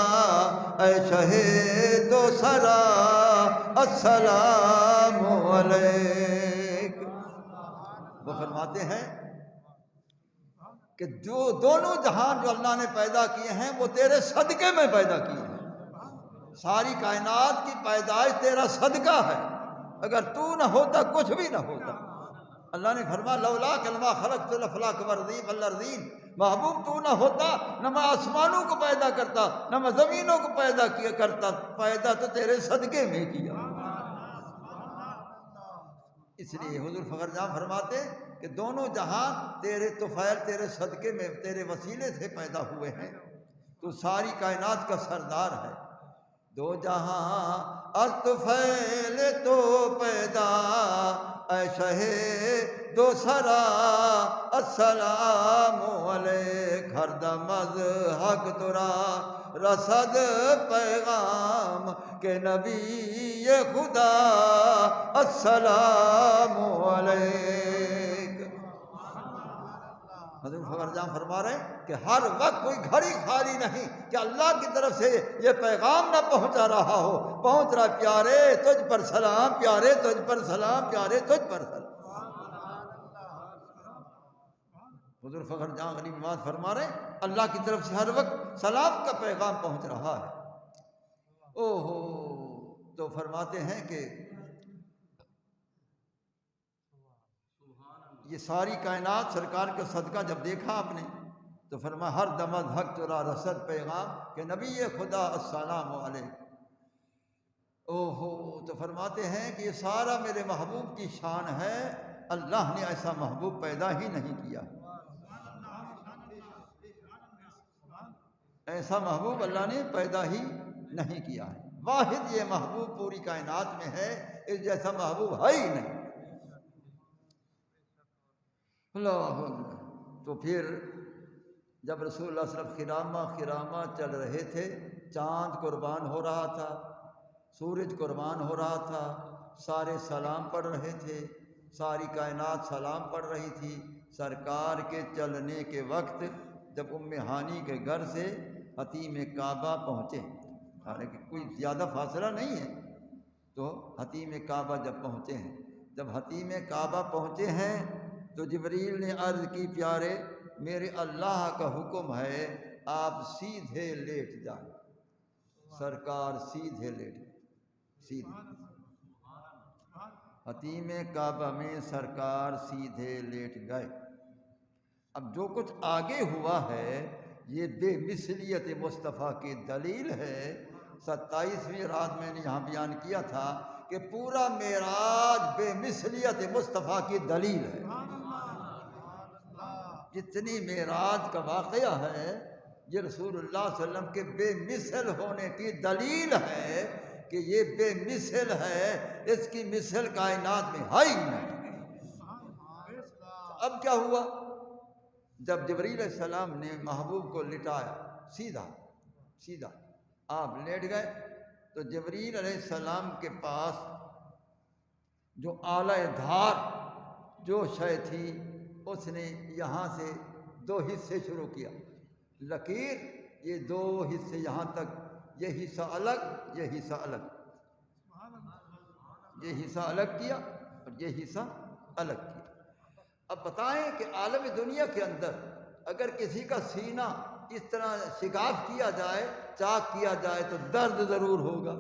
اے شہید و سرا السلام علیک۔ وہ فرماتے ہیں کہ جو دونوں جہان جو اللہ نے پیدا کیے ہیں وہ تیرے صدقے میں پیدا کیے ہیں۔ ساری کائنات کی پیدائش تیرا صدقہ ہے، اگر تو نہ ہوتا کچھ بھی نہ ہوتا۔ اللہ نے فرمایا لولا کلمہ خلقت الافلاک والارضین، محبوب تو نہ ہوتا نہ میں آسمانوں کو پیدا کرتا نہ میں زمینوں کو پیدا کیا کرتا، پیدا تو تیرے صدقے میں کیا۔ اس لیے حضور فخر جہاں فرماتے کہ دونوں جہاں تیرے طفیل، تیرے صدقے میں، تیرے وسیلے سے پیدا ہوئے ہیں، تو ساری کائنات کا سردار ہے۔ دو جہاں از طفیل تو پیدا اے شہید و سرا السلام علیک۔ ہر دم از حق ترا رسد پیغام کہ نبی خدا السلام علیک۔ حضور فخر جہاں فرما رہے ہیں کہ ہر وقت کوئی گھڑی خالی نہیں کہ اللہ کی طرف سے یہ پیغام نہ پہنچا رہا ہو، پہنچ رہا پیارے تجھ پر سلام، پیارے تجھ پر سلام، پیارے تجھ پر سلام۔ حضور فخر جہاں غنی نواز فرما رہے ہیں اللہ کی طرف سے ہر وقت سلام کا پیغام پہنچ رہا ہے۔ اوہو، تو فرماتے ہیں کہ یہ ساری کائنات سرکار کا صدقہ جب دیکھا آپ نے تو فرمایا ہر دم از حق ترا رسد پیغام کہ نبی خدا السلام علیک۔ اوہو، تو فرماتے ہیں کہ یہ سارا میرے محبوب کی شان ہے، اللہ نے ایسا محبوب پیدا ہی نہیں کیا، ایسا محبوب اللہ نے پیدا ہی نہیں کیا ہے۔ واحد یہ محبوب پوری کائنات میں ہے، اس جیسا محبوب ہے ہی نہیں۔ اللہ اکبر۔ تو پھر جب رسول اللہ صلی اللہ علیہ وسلم خرامہ چل رہے تھے، چاند قربان ہو رہا تھا، سورج قربان ہو رہا تھا، سارے سلام پڑھ رہے تھے، ساری کائنات سلام پڑھ رہی تھی۔ سرکار کے چلنے کے وقت جب ام ہانی کے گھر سے حتیم کعبہ پہنچے، حالانکہ کوئی زیادہ فاصلہ نہیں ہے، تو حتیم کعبہ جب پہنچے ہیں، جب حتیم کعبہ پہنچے ہیں تو جبریل نے عرض کی پیارے میرے اللہ کا حکم ہے آپ سیدھے لیٹ جائیں۔ سرکار سیدھے لیٹ گئے، سیدھے حتیم کعبہ میں سرکار سیدھے لیٹ گئے۔ اب جو کچھ آگے ہوا ہے یہ بے مثلیت مصطفیٰ کی دلیل ہے۔ 27ویں رات میں نے یہاں بیان کیا تھا کہ پورا معراج بے مثلیت مصطفیٰ کی دلیل ہے۔ جتنی معراج کا واقعہ ہے یہ رسول اللہ صلی اللہ علیہ وسلم کے بے مثل ہونے کی دلیل ہے کہ یہ بے مثل ہے، اس کی مثل کائنات میں ہے ہی نہیں۔ اب کیا ہوا؟ جب جبریل علیہ السلام نے محبوب کو لٹایا، سیدھا آپ لیٹ گئے، تو جبریل علیہ السلام کے پاس جو آلہ دھار جو شے تھی اس نے یہاں سے 2 حصے شروع کیا، لکیر، یہ 2 حصے یہاں تک، یہ حصہ الگ، یہ حصہ الگ، یہ حصہ الگ کیا اور یہ حصہ الگ کیا۔ اب بتائیں کہ عالم دنیا کے اندر اگر کسی کا سینہ اس طرح شگاف کیا جائے، چاک کیا جائے تو درد ضرور ہوگا،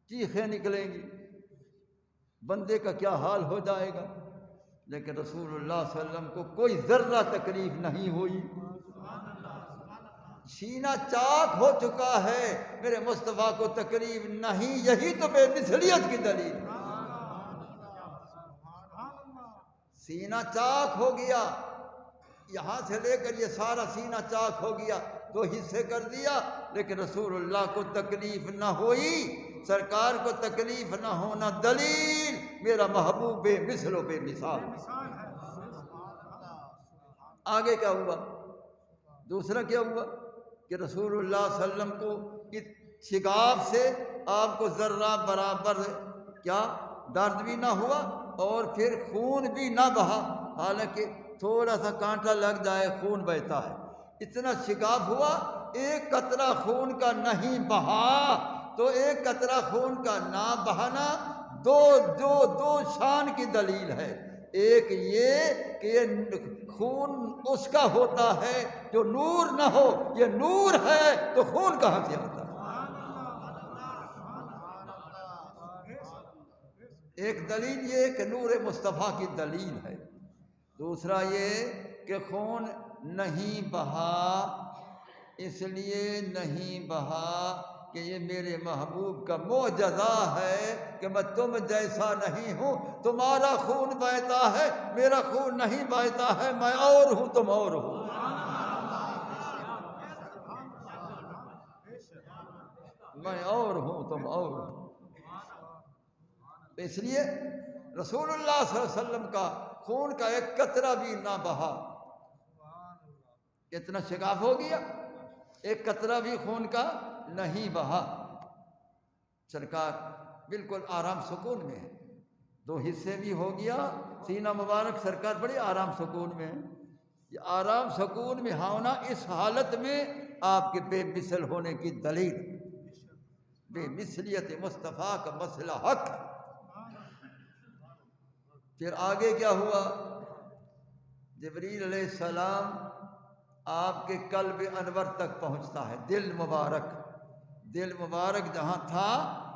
چیخیں نکلیں گی، بندے کا کیا حال ہو جائے گا۔ لیکن رسول اللہ صلی اللہ علیہ وسلم کو کوئی ذرہ تکلیف نہیں ہوئی، سینہ چاک ہو چکا ہے، میرے مصطفیٰ کو تکلیف نہیں۔ یہی تو بے مثلیت کی دلیل ہے، سینہ چاک ہو گیا، یہاں سے لے کر یہ سارا سینہ چاک ہو گیا، 2 حصے کر دیا، لیکن رسول اللہ کو تکلیف نہ ہوئی، سرکار کو تکلیف نہ ہونا دلیل میرا محبوب بے مثل و بے مثال۔ آگے کیا ہوا؟ دوسرا کیا ہوا کہ رسول اللہ صلی اللہ علیہ وسلم کو شگاف سے آپ کو ذرہ برابر کیا درد بھی نہ ہوا اور پھر خون بھی نہ بہا، حالانکہ تھوڑا سا کانٹا لگ جائے خون بہتا ہے، اتنا شگاف ہوا، ایک قطرہ خون کا نہیں بہا۔ تو ایک قطرہ خون کا نہ بہانا دو شان کی دلیل ہے۔ ایک یہ کہ یہ خون اس کا ہوتا ہے جو نور نہ ہو، یہ نور ہے تو خون کہاں سے آتا ہے؟ ایک دلیل یہ کہ نور مصطفیٰ کی دلیل ہے، دوسرا یہ کہ خون نہیں بہا، اس لیے نہیں بہا کہ یہ میرے محبوب کا معجزہ ہے کہ میں تم جیسا نہیں ہوں، تمہارا خون بہتا ہے، میرا خون نہیں بہتا ہے، میں اور ہوں تم اور ہو۔ میں اور ہوں تم اور ہو۔ اس لیے رسول اللہ صلی اللہ علیہ وسلم کا خون کا ایک قطرہ بھی نہ بہا، اتنا شگاف ہو گیا، ایک قطرہ بھی خون کا نہیں بہا۔ سرکار بالکل آرام سکون میں ہے، 2 حصے بھی ہو گیا، سینہ مبارک سرکار بڑے آرام سکون میں ہے۔ یہ آرام سکون میں ہونا اس حالت میں آپ کے بے مثل ہونے کی دلیل، بے مثلیت مصطفیٰ کا مسئلہ حق۔ پھر آگے کیا ہوا؟ جبریل علیہ السلام آپ کے قلب انور تک پہنچتا ہے، دل مبارک جہاں تھا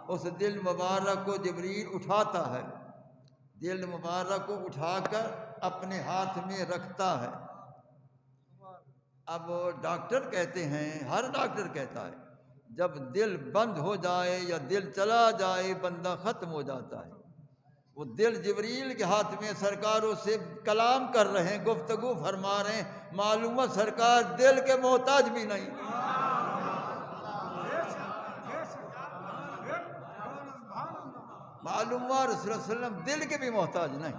اس دل مبارک کو جبریل اٹھاتا ہے، دل مبارک کو اٹھا کر اپنے ہاتھ میں رکھتا ہے۔ اب ڈاکٹر کہتے ہیں، ہر ڈاکٹر کہتا ہے جب دل بند ہو جائے یا دل چلا جائے بندہ ختم ہو جاتا ہے۔ وہ دل جبریل کے ہاتھ میں، سرکاروں سے کلام کر رہے ہیں، گفتگو فرما رہے ہیں، معلوم سرکار دل کے محتاج بھی نہیں، معلوم رسول اللہ صلی اللہ علیہ وسلم دل کے بھی محتاج نہیں،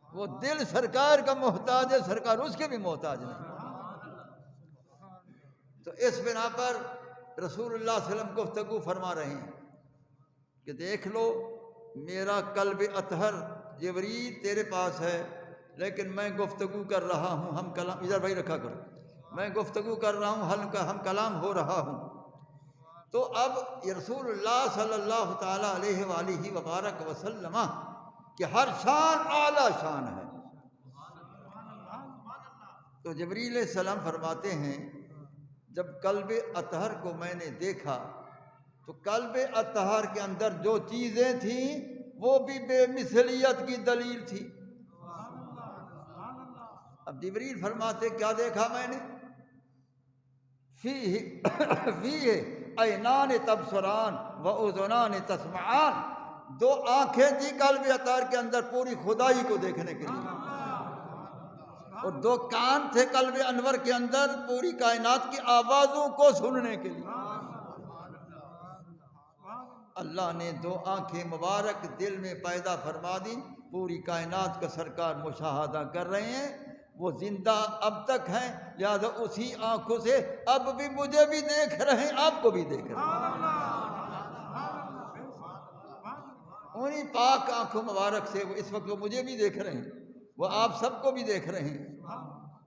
وہ دل سرکار کا محتاج ہے، سرکار اس کے بھی محتاج نہیں۔ تو اس بنا پر رسول اللہ صلی اللہ علیہ وسلم گفتگو فرما رہے ہیں کہ دیکھ لو میرا قلب اطہر جبریل تیرے پاس ہے، لیکن میں گفتگو کر رہا ہوں، ہم کلام، ادھر بھائی رکھا کرو، میں گفتگو کر رہا ہوں، ہم کلام ہو رہا ہوں۔ تو اب رسول اللہ صلی اللہ تعالیٰ علیہ وآلہ وبارک وسلم کہ ہر شان اعلیٰ شان ہے۔ تو جبریل علیہ السلام فرماتے ہیں جب قلب اطہر کو میں نے دیکھا تو قلب اطہر کے اندر جو چیزیں تھیں وہ بھی بے مثلیت کی دلیل تھی۔ اب جبریل فرماتے کیا دیکھا میں نے؟ فیہ عینان تبصران و اذنان تسمعان، 2 آنکھیں تھی قلب اطہر کے اندر پوری خدائی کو دیکھنے کے لیے، اور 2 کان تھے قلب انور کے اندر پوری کائنات کی آوازوں کو سننے کے لیے۔ اللہ نے 2 آنکھیں مبارک دل میں پیدا فرما دی، پوری کائنات کا سرکار مشاہدہ کر رہے ہیں، وہ زندہ اب تک ہیں، لہذا اسی آنکھوں سے اب بھی مجھے بھی دیکھ رہے ہیں، آپ کو بھی دیکھ رہے ہیں، انہی پاک آنکھوں مبارک سے وہ اس وقت وہ مجھے بھی دیکھ رہے ہیں، وہ آپ سب کو بھی دیکھ رہے ہیں،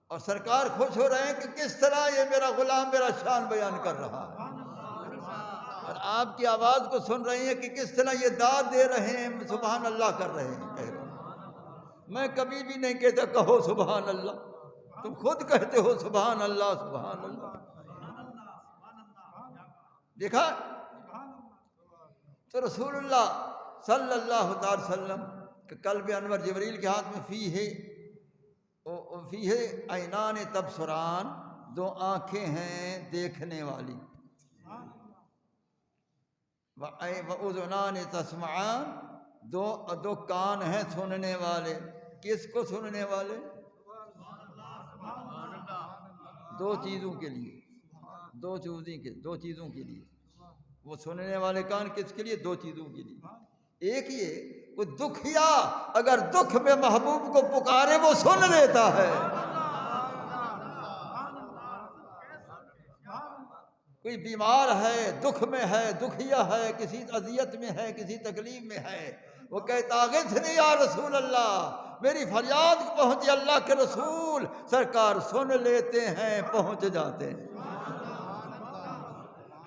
اور سرکار خوش ہو رہے ہیں کہ کس طرح یہ میرا غلام میرا شان بیان کر رہا ہے، اور آپ کی آواز کو سن رہے ہیں کہ کس طرح یہ داد دے رہے ہیں، سبحان اللہ کر رہے ہیں، کہہ رہے ہیں۔ میں کبھی بھی نہیں کہتا کہو سبحان اللہ، تم خود کہتے ہو سبحان اللہ سبحان اللہ۔ دیکھا تو رسول اللہ صلی اللہ تعالی وسلم کہ قلب انور جبریل کے ہاتھ میں فیہ عینان تبصران، 2 آنکھیں ہیں دیکھنے والی، وَأُذُنَانِ تَسْمَعَانِ، 2 کان ہیں سننے والے، کس کو سننے والے؟ دو چیزوں کے لیے، دو چیزوں کے لیے وہ سننے والے کان کس کے لیے؟ دو چیزوں کے لیے۔ ایک یہ کوئی دکھیا اگر دکھ میں محبوب کو پکارے وہ سن لیتا ہے، کوئی بیمار ہے، دکھ میں ہے، دکھیا ہے، کسی اذیت میں ہے، کسی تکلیف میں ہے، وہ کہتا غثنی یا رسول اللہ، میری فریاد پہنچی اللہ کے رسول، سرکار سن لیتے ہیں، پہنچ جاتے ہیں۔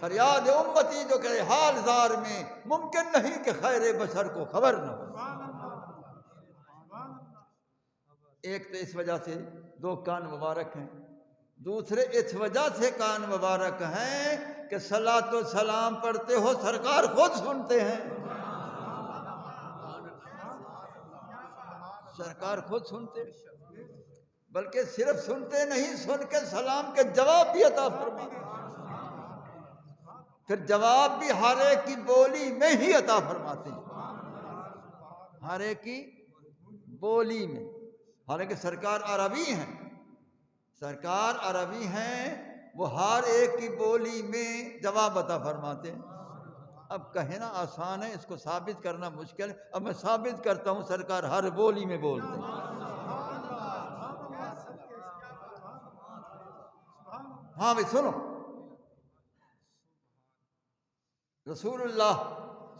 فریاد امتی جو کہ حال زار میں ممکن نہیں کہ خیر بشر کو خبر نہ ہو۔ ایک تو اس وجہ سے دو کان مبارک ہیں، دوسرے اس وجہ سے کان مبارک ہیں کہ صلاۃ و سلام پڑھتے ہو سرکار خود سنتے ہیں، سرکار خود سنتے، بلکہ صرف سنتے نہیں، سن کے سلام کے جواب بھی عطا فرماتے، پھر جواب بھی ہر ایک کی بولی میں ہی عطا فرماتے ہیں، ہر ایک کی بولی میں، حالانکہ سرکار عربی ہیں، سرکار عربی ہیں، وہ ہر ایک کی بولی میں جواب عطا فرماتے ہیں۔ اب کہنا آسان ہے، اس کو ثابت کرنا مشکل ہے، اب میں ثابت کرتا ہوں، سرکار ہر بولی میں بولتے ہیں۔ ہاں بھائی سنو، رسول اللہ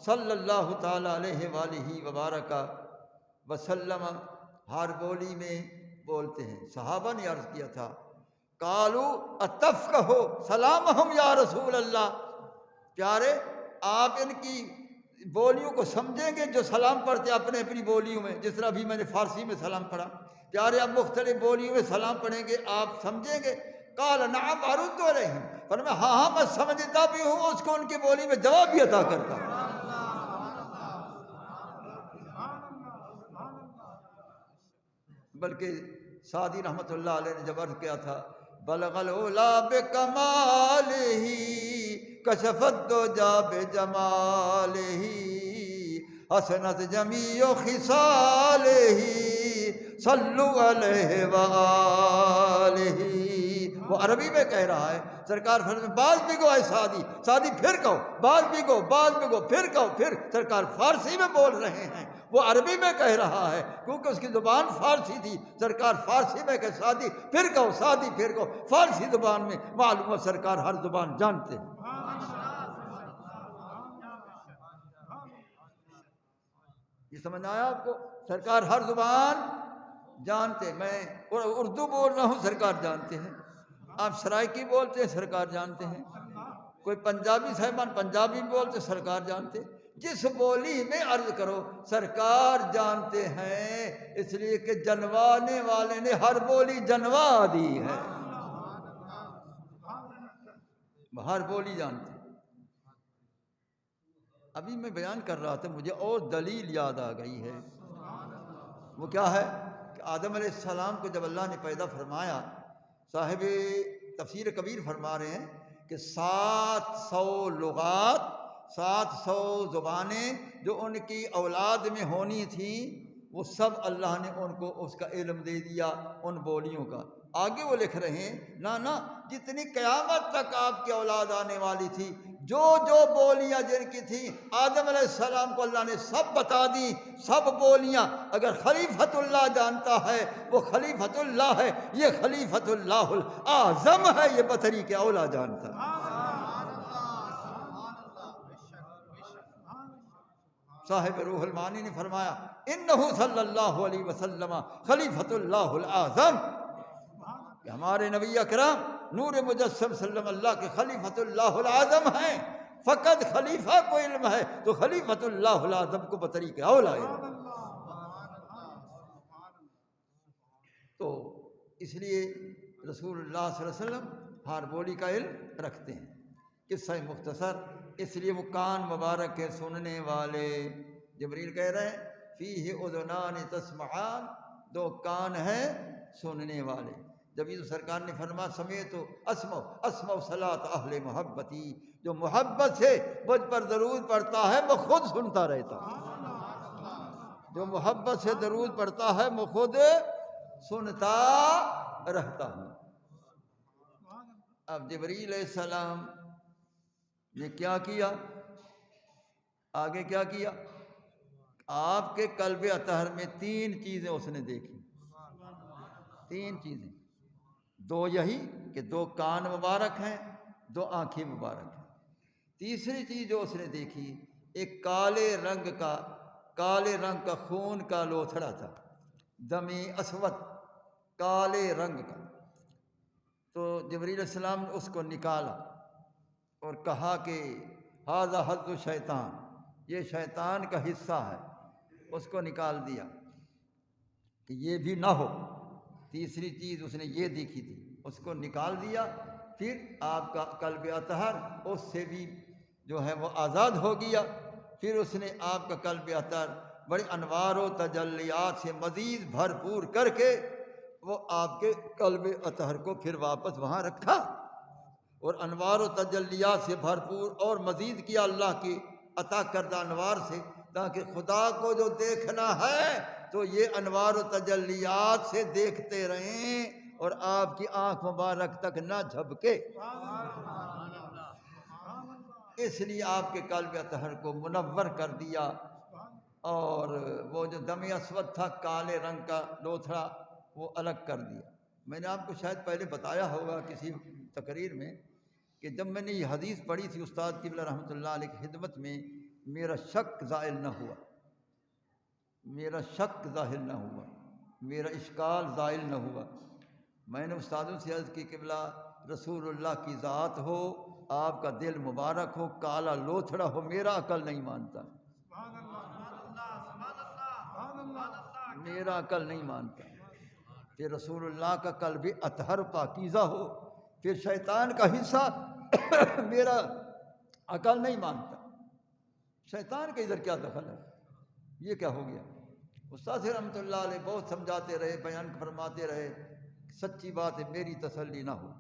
صلی اللہ تعالی علیہ وآلہ وبارک وسلم ہر بولی میں بولتے ہیں۔ صحابہ نے عرض کیا تھا، قالوا اتفقہ سلامہم یا رسول اللہ، پیارے آپ ان کی بولیوں کو سمجھیں گے جو سلام پڑھتے اپنے اپنی بولیوں میں، جس طرح ابھی میں نے فارسی میں سلام پڑھا، پیارے آپ مختلف بولیوں میں سلام پڑھیں گے، آپ سمجھیں گے؟ قال نعم ارد علیہم، فرمایا ہاں ہاں میں سمجھتا بھی ہوں، اس کو ان کی بولی میں جواب بھی عطا کرتا ہوں۔ بلکہ سعدی رحمۃ اللہ علیہ نے جب عرض کیا تھا، بلغ العلا بکمالہ کشف الدجی بجمالہ حسنت جمیع خصالہ صلوا علیہ وآلہ، وہ عربی میں کہہ رہا ہے، سرکار فرماتے بعض بگو اے سعدی، سعدی پھر کہو، بعض بگو، بعض بگو، پھر کہو، پھر سرکار فارسی میں بول رہے ہیں، وہ عربی میں کہہ رہا ہے کیونکہ اس کی زبان فارسی تھی، سرکار فارسی میں کہ سعدی پھر کہو، سعدی پھر کہو، فارسی زبان میں، معلوم ہے سرکار ہر زبان جانتے ہیں۔ یہ سمجھ آیا آپ کو؟ سرکار ہر زبان جانتے، میں اردو بول رہا ہوں سرکار جانتے ہیں، آپ سرائکی بولتے ہیں سرکار جانتے ہیں، کوئی پنجابی صاحبان پنجابی بولتے سرکار جانتے، جس بولی میں عرض کرو سرکار جانتے ہیں، اس لیے کہ جنوانے والے نے ہر بولی جنوا دی ہے، ہر بولی جانتے ہیں۔ ابھی میں بیان کر رہا تھا، مجھے اور دلیل یاد آ گئی ہے، وہ کیا ہے کہ آدم علیہ السلام کو جب اللہ نے پیدا فرمایا، صاحب تفسیر کبیر فرما رہے ہیں کہ 700 لغات، 700 زبانیں جو ان کی اولاد میں ہونی تھیں، وہ سب اللہ نے ان کو اس کا علم دے دیا ان بولیوں کا۔ آگے وہ لکھ رہے ہیں نا جتنی قیامت تک آپ کی اولاد آنے والی تھی، جو جو بولیاں جن کی تھیں آدم علیہ السلام کو اللہ نے سب بتا دی، سب بولیاں۔ اگر خلیفۃ اللہ جانتا ہے وہ خلیفۃ اللہ ہے، یہ خلیفۃ اللہ الاعظم ہے، یہ بطریق اولا جانتا ہے۔ صاحب روح المعانی نے فرمایا انہ صلی اللہ علیہ وسلم خلیفۃ اللہ الاعظم، کہ ہمارے نبی اکرم نور مجسم صلی اللہ علیہ وسلم اللہ کے خلیفۃ اللہ العظم ہیں، فقط خلیفہ کو علم ہے تو خلیفۃ اللہ العظم کو بطریق اولا ہے۔ تو اس لیے رسول اللہ صلی اللہ علیہ وسلم ہر بولی کا علم رکھتے ہیں۔ قصہ مختصر، اس لیے وہ کان مبارک کے سننے والے، جبریل کہہ رہے ہیں فیہ اذنان تسمعان، دو کان ہیں سننے والے۔ جب یہ سرکار نے فرمایا سمیت اسمع صلاۃ اہل محبتی، جو محبت سے مجھ پر درود پڑھتا ہے میں خود سنتا رہتا ہوں، جو محبت سے درود پڑھتا ہے میں خود سنتا رہتا ہوں۔ اب جبریل علیہ السلام نے کیا کیا، آگے کیا کیا؟ آپ کے قلب اطہر میں 3 چیزیں اس نے دیکھی، 3 چیزیں، 2 یہی کہ 2 کان مبارک ہیں، 2 آنکھیں مبارک ہیں۔ تیسری چیز جو اس نے دیکھی، ایک کالے رنگ کا خون کا لوتھڑا تھا، دمی اسود، کالے رنگ کا۔ تو جبریل علیہ السلام نے اس کو نکالا اور کہا کہ ھذا حظ شیطان، یہ شیطان کا حصہ ہے، اس کو نکال دیا کہ یہ بھی نہ ہو۔ تیسری چیز اس نے یہ دیکھی تھی، اس کو نکال دیا۔ پھر آپ کا قلب اطہر اس سے بھی جو ہے وہ آزاد ہو گیا۔ پھر اس نے آپ کا قلب اطہر بڑے انوار و تجلیات سے مزید بھرپور کر کے وہ آپ کے قلب اطہر کو پھر واپس وہاں رکھا، اور انوار و تجلیات سے بھرپور اور مزید کیا اللہ کی عطا کردہ انوار سے، تاکہ خدا کو جو دیکھنا ہے تو یہ انوار و تجلیات سے دیکھتے رہیں اور آپ کی آنکھ مبارک تک نہ جھپکے۔ اس لیے آپ کے قلب اطہر کو منور کر دیا، اور وہ جو دم اسود تھا، کالے رنگ کا لوتھڑا، وہ الگ کر دیا۔ میں نے آپ کو شاید پہلے بتایا ہوگا کسی تقریر میں کہ جب میں نے یہ حدیث پڑھی تھی استاد قبلہ رحمۃ اللہ علیہ کی خدمت میں، میرا شک زائل نہ ہوا، میرا شک ظاہر نہ ہوا، میرا اشکال زائل نہ ہوا۔ میں نے استادوں سے عرض کی قبلہ رسول اللہ کی ذات ہو، آپ کا دل مبارک ہو، کالا لوتھڑا ہو، میرا عقل نہیں مانتا، میرا عقل نہیں مانتا۔ پھر رسول اللہ کا قلب اطہر پاکیزہ ہو، پھر شیطان کا حصہ میرا عقل نہیں مانتا۔ شیطان کا ادھر کیا دخل ہے؟ یہ کیا ہو گیا؟ استاد رحمۃ اللہ علیہ بہت سمجھاتے رہے، بیان فرماتے رہے، سچی بات ہے، میری تسلی نہ ہو۔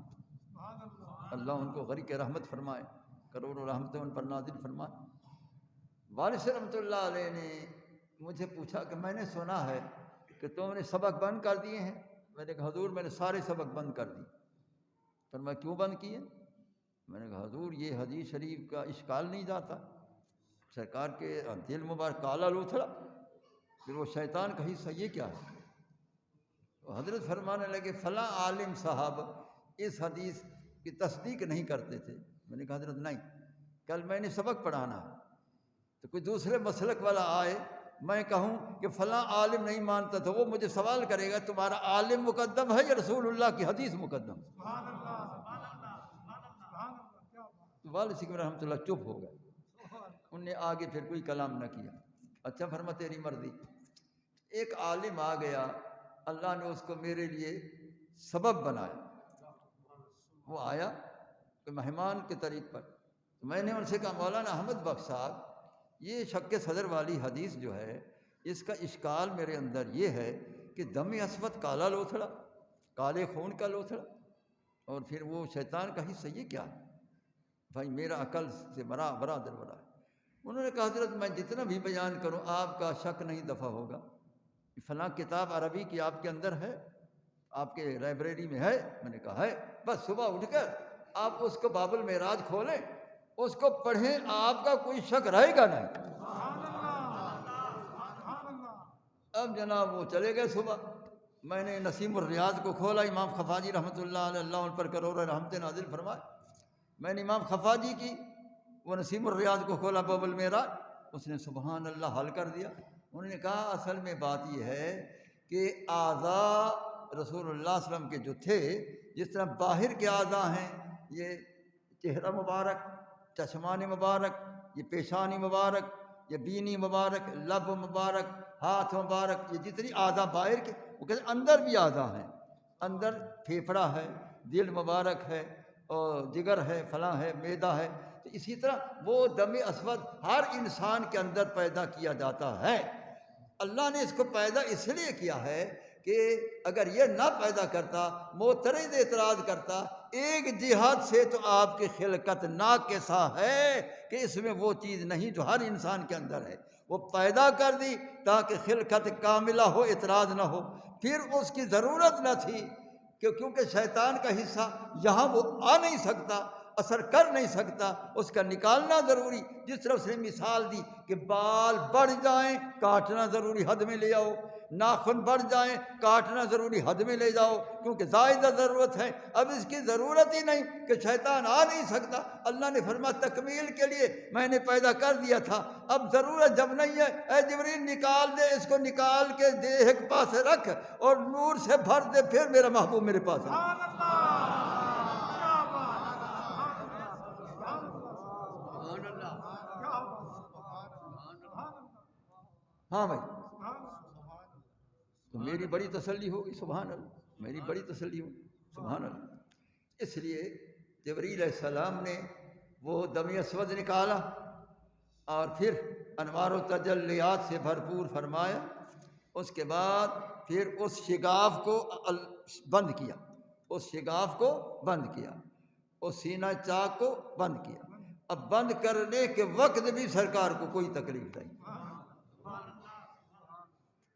اللہ ان کو غریق رحمت فرمائے، کروڑوں رحمتیں ان پر نازل فرمائے۔ والد رحمۃ اللہ علیہ نے مجھے پوچھا کہ میں نے سنا ہے کہ تم نے سبق بند کر دیے ہیں۔ میں نے کہا حضور میں نے سارے سبق بند کر دیے۔ فرمایا کیوں بند کیے؟ میں نے کہا حضور یہ حدیث شریف کا اشکال نہیں جاتا، سرکار کے دل مبارک کالا لوتھڑا، پھر وہ شیطان کا حصہ، یہ کیا ہے؟ حضرت فرمانے لگے فلاں عالم صاحب اس حدیث کی تصدیق نہیں کرتے تھے۔ میں نے کہا حضرت نہیں، کل میں نے سبق پڑھانا ہے تو کوئی دوسرے مسلک والا آئے، میں کہوں کہ فلاں عالم نہیں مانتا تھا، وہ مجھے سوال کرے گا تمہارا عالم مقدم ہے یا رسول اللہ کی حدیث مقدم؟ تو والد صاحب رحمۃ اللہ چپ ہو گئے، انہوں نے آگے پھر کوئی کلام نہ کیا۔ اچھا فرما تیری مرضی۔ ایک عالم آ گیا، اللہ نے اس کو میرے لیے سبب بنایا، وہ آیا کہ مہمان کے طریق پر، میں نے ان سے کہا مولانا احمد بخش صاحب یہ شک صدر والی حدیث جو ہے اس کا اشکال میرے اندر یہ ہے کہ دم اسود کالا لوتھڑا، کالے خون کا لوتھڑا، اور پھر وہ شیطان کا حصہ، یہ کیا ہے؟ بھائی میرا عقل سے برادر بڑا ہے۔ انہوں نے کہا حضرت میں جتنا بھی بیان کروں آپ کا شک نہیں دفع ہوگا، فلاں کتاب عربی کی آپ کے اندر ہے، آپ کے لائبریری میں ہے؟ میں نے کہا ہے۔ بس صبح اٹھ کر آپ اس کو باب المعراج کھولیں، اس کو پڑھیں، آپ کا کوئی شک رہے گا نہیں۔ اب جناب وہ چلے گئے صبح، میں نے نسیم الریاض کو کھولا، امام خفاجی رحمۃ اللہ علیہ، اللہ ان پر کروڑوں رحمتیں نازل فرمائے، میں نے امام خفاجی کی وہ نسیم الریاض کو کھولا باب المعراج، اس نے سبحان اللہ حل کر دیا۔ انہوں نے کہا اصل میں بات یہ ہے کہ اعضاء رسول اللہ صلی اللہ علیہ وسلم کے جو تھے، جس طرح باہر کے اعضاء ہیں، یہ چہرہ مبارک، چشمان مبارک، یہ پیشانی مبارک، یہ بینی مبارک، لب مبارک، ہاتھ مبارک، یہ جتنی اعضاء باہر کے، وہ کہتے ہیں اندر بھی اعضاء ہیں، اندر پھیپھڑا ہے، دل مبارک ہے، اور جگر ہے، فلاں ہے، معدہ ہے۔ تو اسی طرح وہ دم اسود ہر انسان کے اندر پیدا کیا جاتا ہے۔ اللہ نے اس کو پیدا اس لیے کیا ہے کہ اگر یہ نہ پیدا کرتا، معترض اعتراض کرتا، ایک جہاد سے تو آپ کی خلقت ناقصہ ہے کہ اس میں وہ چیز نہیں جو ہر انسان کے اندر ہے، وہ پیدا کر دی تاکہ خلقت کاملہ ہو، اعتراض نہ ہو۔ پھر اس کی ضرورت نہ تھی کیونکہ شیطان کا حصہ یہاں وہ آ نہیں سکتا، اثر کر نہیں سکتا، اس کا نکالنا ضروری۔ جس طرح اس نے مثال دی کہ بال بڑھ جائیں کاٹنا ضروری، حد میں لے آؤ، ناخن بڑھ جائیں کاٹنا ضروری، حد میں لے جاؤ، کیونکہ زائدہ ضرورت ہے۔ اب اس کی ضرورت ہی نہیں کہ شیطان آ نہیں سکتا، اللہ نے فرمایا تکمیل کے لیے میں نے پیدا کر دیا تھا، اب ضرورت جب نہیں ہے اے جبریل نکال دے اس کو، نکال کے دیہ کے پاس رکھ اور نور سے بھر دے، پھر میرا محبوب میرے پاس ہے۔ ہاں بھائی، تو میری بڑی تسلی ہوگی، سبحان اللہ، میری بڑی تسلی ہوگی، سبحان اللہ۔ اس لیے جبریل علیہ السلام نے وہ دم اسود نکالا اور پھر انوار و تجلیات سے بھرپور فرمایا، اس کے بعد پھر اس شگاف کو بند کیا، اس شگاف کو بند کیا، اس سینہ چاک کو بند کیا۔ اب بند کرنے کے وقت بھی سرکار کو کوئی تکلیف نہیں،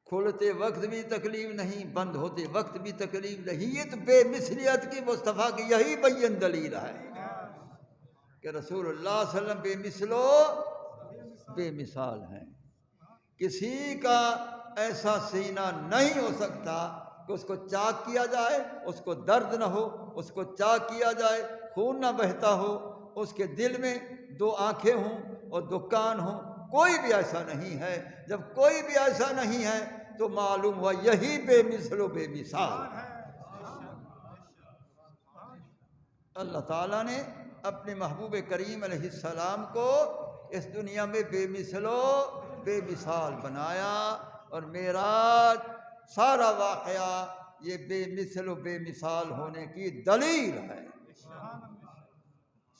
کھولتے وقت بھی تکلیف نہیں، بند ہوتے وقت بھی تکلیف نہیں۔ یہ تو بے مثلیت کی مصطفیٰ کی یہی بین دلیل ہے کہ رسول اللہ صلی اللہ علیہ وسلم بے مثل و بے مثال ہیں۔ کسی کا ایسا سینہ نہیں ہو سکتا کہ اس کو چاک کیا جائے، اس کو درد نہ ہو، اس کو چاک کیا جائے، خون نہ بہتا ہو، اس کے دل میں 2 آنکھیں ہوں اور 2 کان ہوں، کوئی بھی ایسا نہیں ہے۔ جب کوئی بھی ایسا نہیں ہے تو معلوم ہوا یہی بے مثل و بے مثال ہے۔ اللہ تعالیٰ نے اپنے محبوب کریم علیہ السلام کو اس دنیا میں بے مثل و بے مثال بنایا، اور معراج سارا واقعہ یہ بے مثل و بے مثال ہونے کی دلیل ہے۔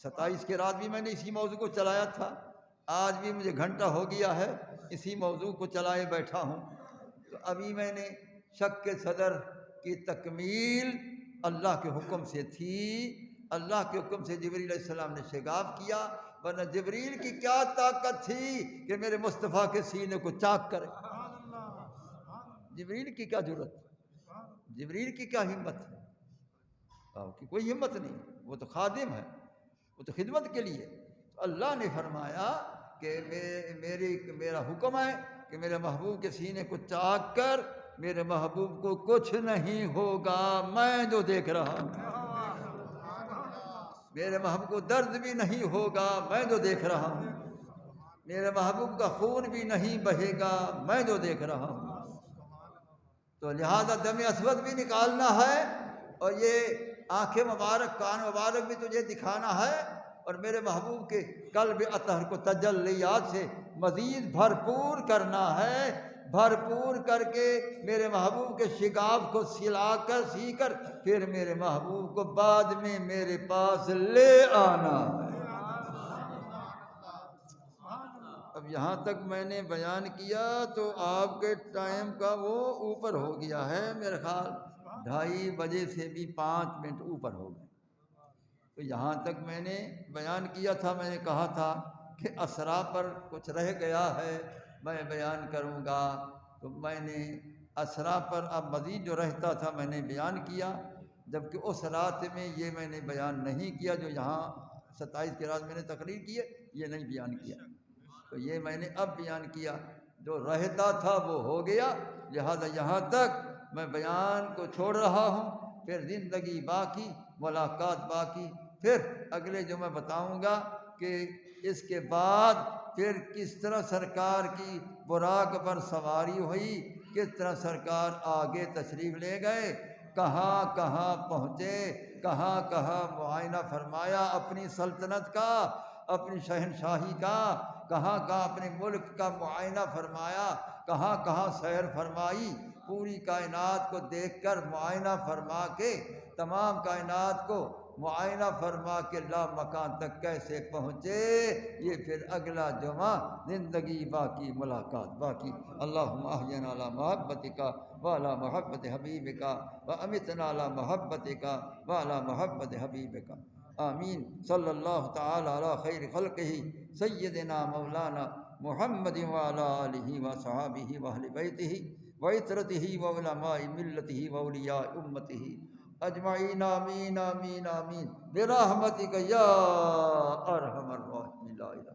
27 کی رات بھی میں نے اسی موضوع کو چلایا تھا، آج بھی مجھے گھنٹہ ہو گیا ہے اسی موضوع کو چلائے بیٹھا ہوں۔ تو ابھی میں نے شک کے صدر کی تکمیل اللہ کے حکم سے تھی، اللہ کے حکم سے جبریل علیہ السلام نے شگاف کیا، ورنہ جبریل کی کیا طاقت تھی کہ میرے مصطفیٰ کے سینے کو چاک کرے؟ جبریل کی کیا ضرورت، جبریل کی کیا ہمت ہے؟ کی کوئی ہمت نہیں، وہ تو خادم ہے، وہ تو خدمت کے لیے۔ اللہ نے فرمایا کہ میرا حکم ہے کہ میرے محبوب کے سینے کو چاک کر، میرے محبوب کو کچھ نہیں ہوگا، میں جو دیکھ رہا ہوں، میرے محبوب کو درد بھی نہیں ہوگا، میں جو دیکھ رہا ہوں، میرے محبوب کا خون بھی نہیں بہے گا، میں جو دیکھ رہا ہوں۔ تو لہذا دم اسود بھی نکالنا ہے، اور یہ آنکھیں مبارک کان مبارک بھی تجھے دکھانا ہے، اور میرے محبوب کے قلب اطہر کو تجلیات سے مزید بھرپور کرنا ہے، بھرپور کر کے میرے محبوب کے شگاف کو سی کر پھر میرے محبوب کو بعد میں میرے پاس لے آنا ہے۔ اب یہاں تک میں نے بیان کیا تو آپ کے ٹائم کا وہ اوپر ہو گیا ہے، میرے خیال 2:30 بجے سے بھی 5 منٹ اوپر ہو گئے۔ تو یہاں تک میں نے بیان کیا تھا، میں نے کہا تھا کہ اسرا پر کچھ رہ گیا ہے میں بیان کروں گا، تو میں نے اسرا پر اب مزید جو رہتا تھا میں نے بیان کیا، جبکہ اس رات میں یہ میں نے بیان نہیں کیا جو یہاں 27 کی رات میں نے تقریر کی ہے، یہ نہیں بیان کیا، تو یہ میں نے اب بیان کیا، جو رہتا تھا وہ ہو گیا، لہذا یہاں تک میں بیان کو چھوڑ رہا ہوں، پھر زندگی باقی، ملاقات باقی، پھر اگلے جو میں بتاؤں گا کہ اس کے بعد پھر کس طرح سرکار کی براق پر سواری ہوئی، کس طرح سرکار آگے تشریف لے گئے، کہاں کہاں پہنچے، کہاں کہاں معائنہ فرمایا اپنی سلطنت کا، اپنی شہنشاہی کا، کہاں کہاں اپنے ملک کا معائنہ فرمایا، کہاں کہاں سیر فرمائی، پوری کائنات کو دیکھ کر معائنہ فرما کے، تمام کائنات کو معائنہ فرما کے لا مکان تک کیسے پہنچے، یہ پھر اگلا جمعہ، زندگی باقی ملاقات باقی۔ اللہم احینا علی محبتک وعلی محبت حبیبک وامتنا علی محبتک وعلی محبت حبیبک، آمین۔ صلی اللہ تعالی علی خیر خلقہ سیدنا مولانا محمد وعلی آلہ وصحابہ واہل بیتہ وعترتہ وعلماء ملتہ واولیاء امتہ اجمعین آمین آمین آمین برحمتک یا ارحم الراحمین لا الہ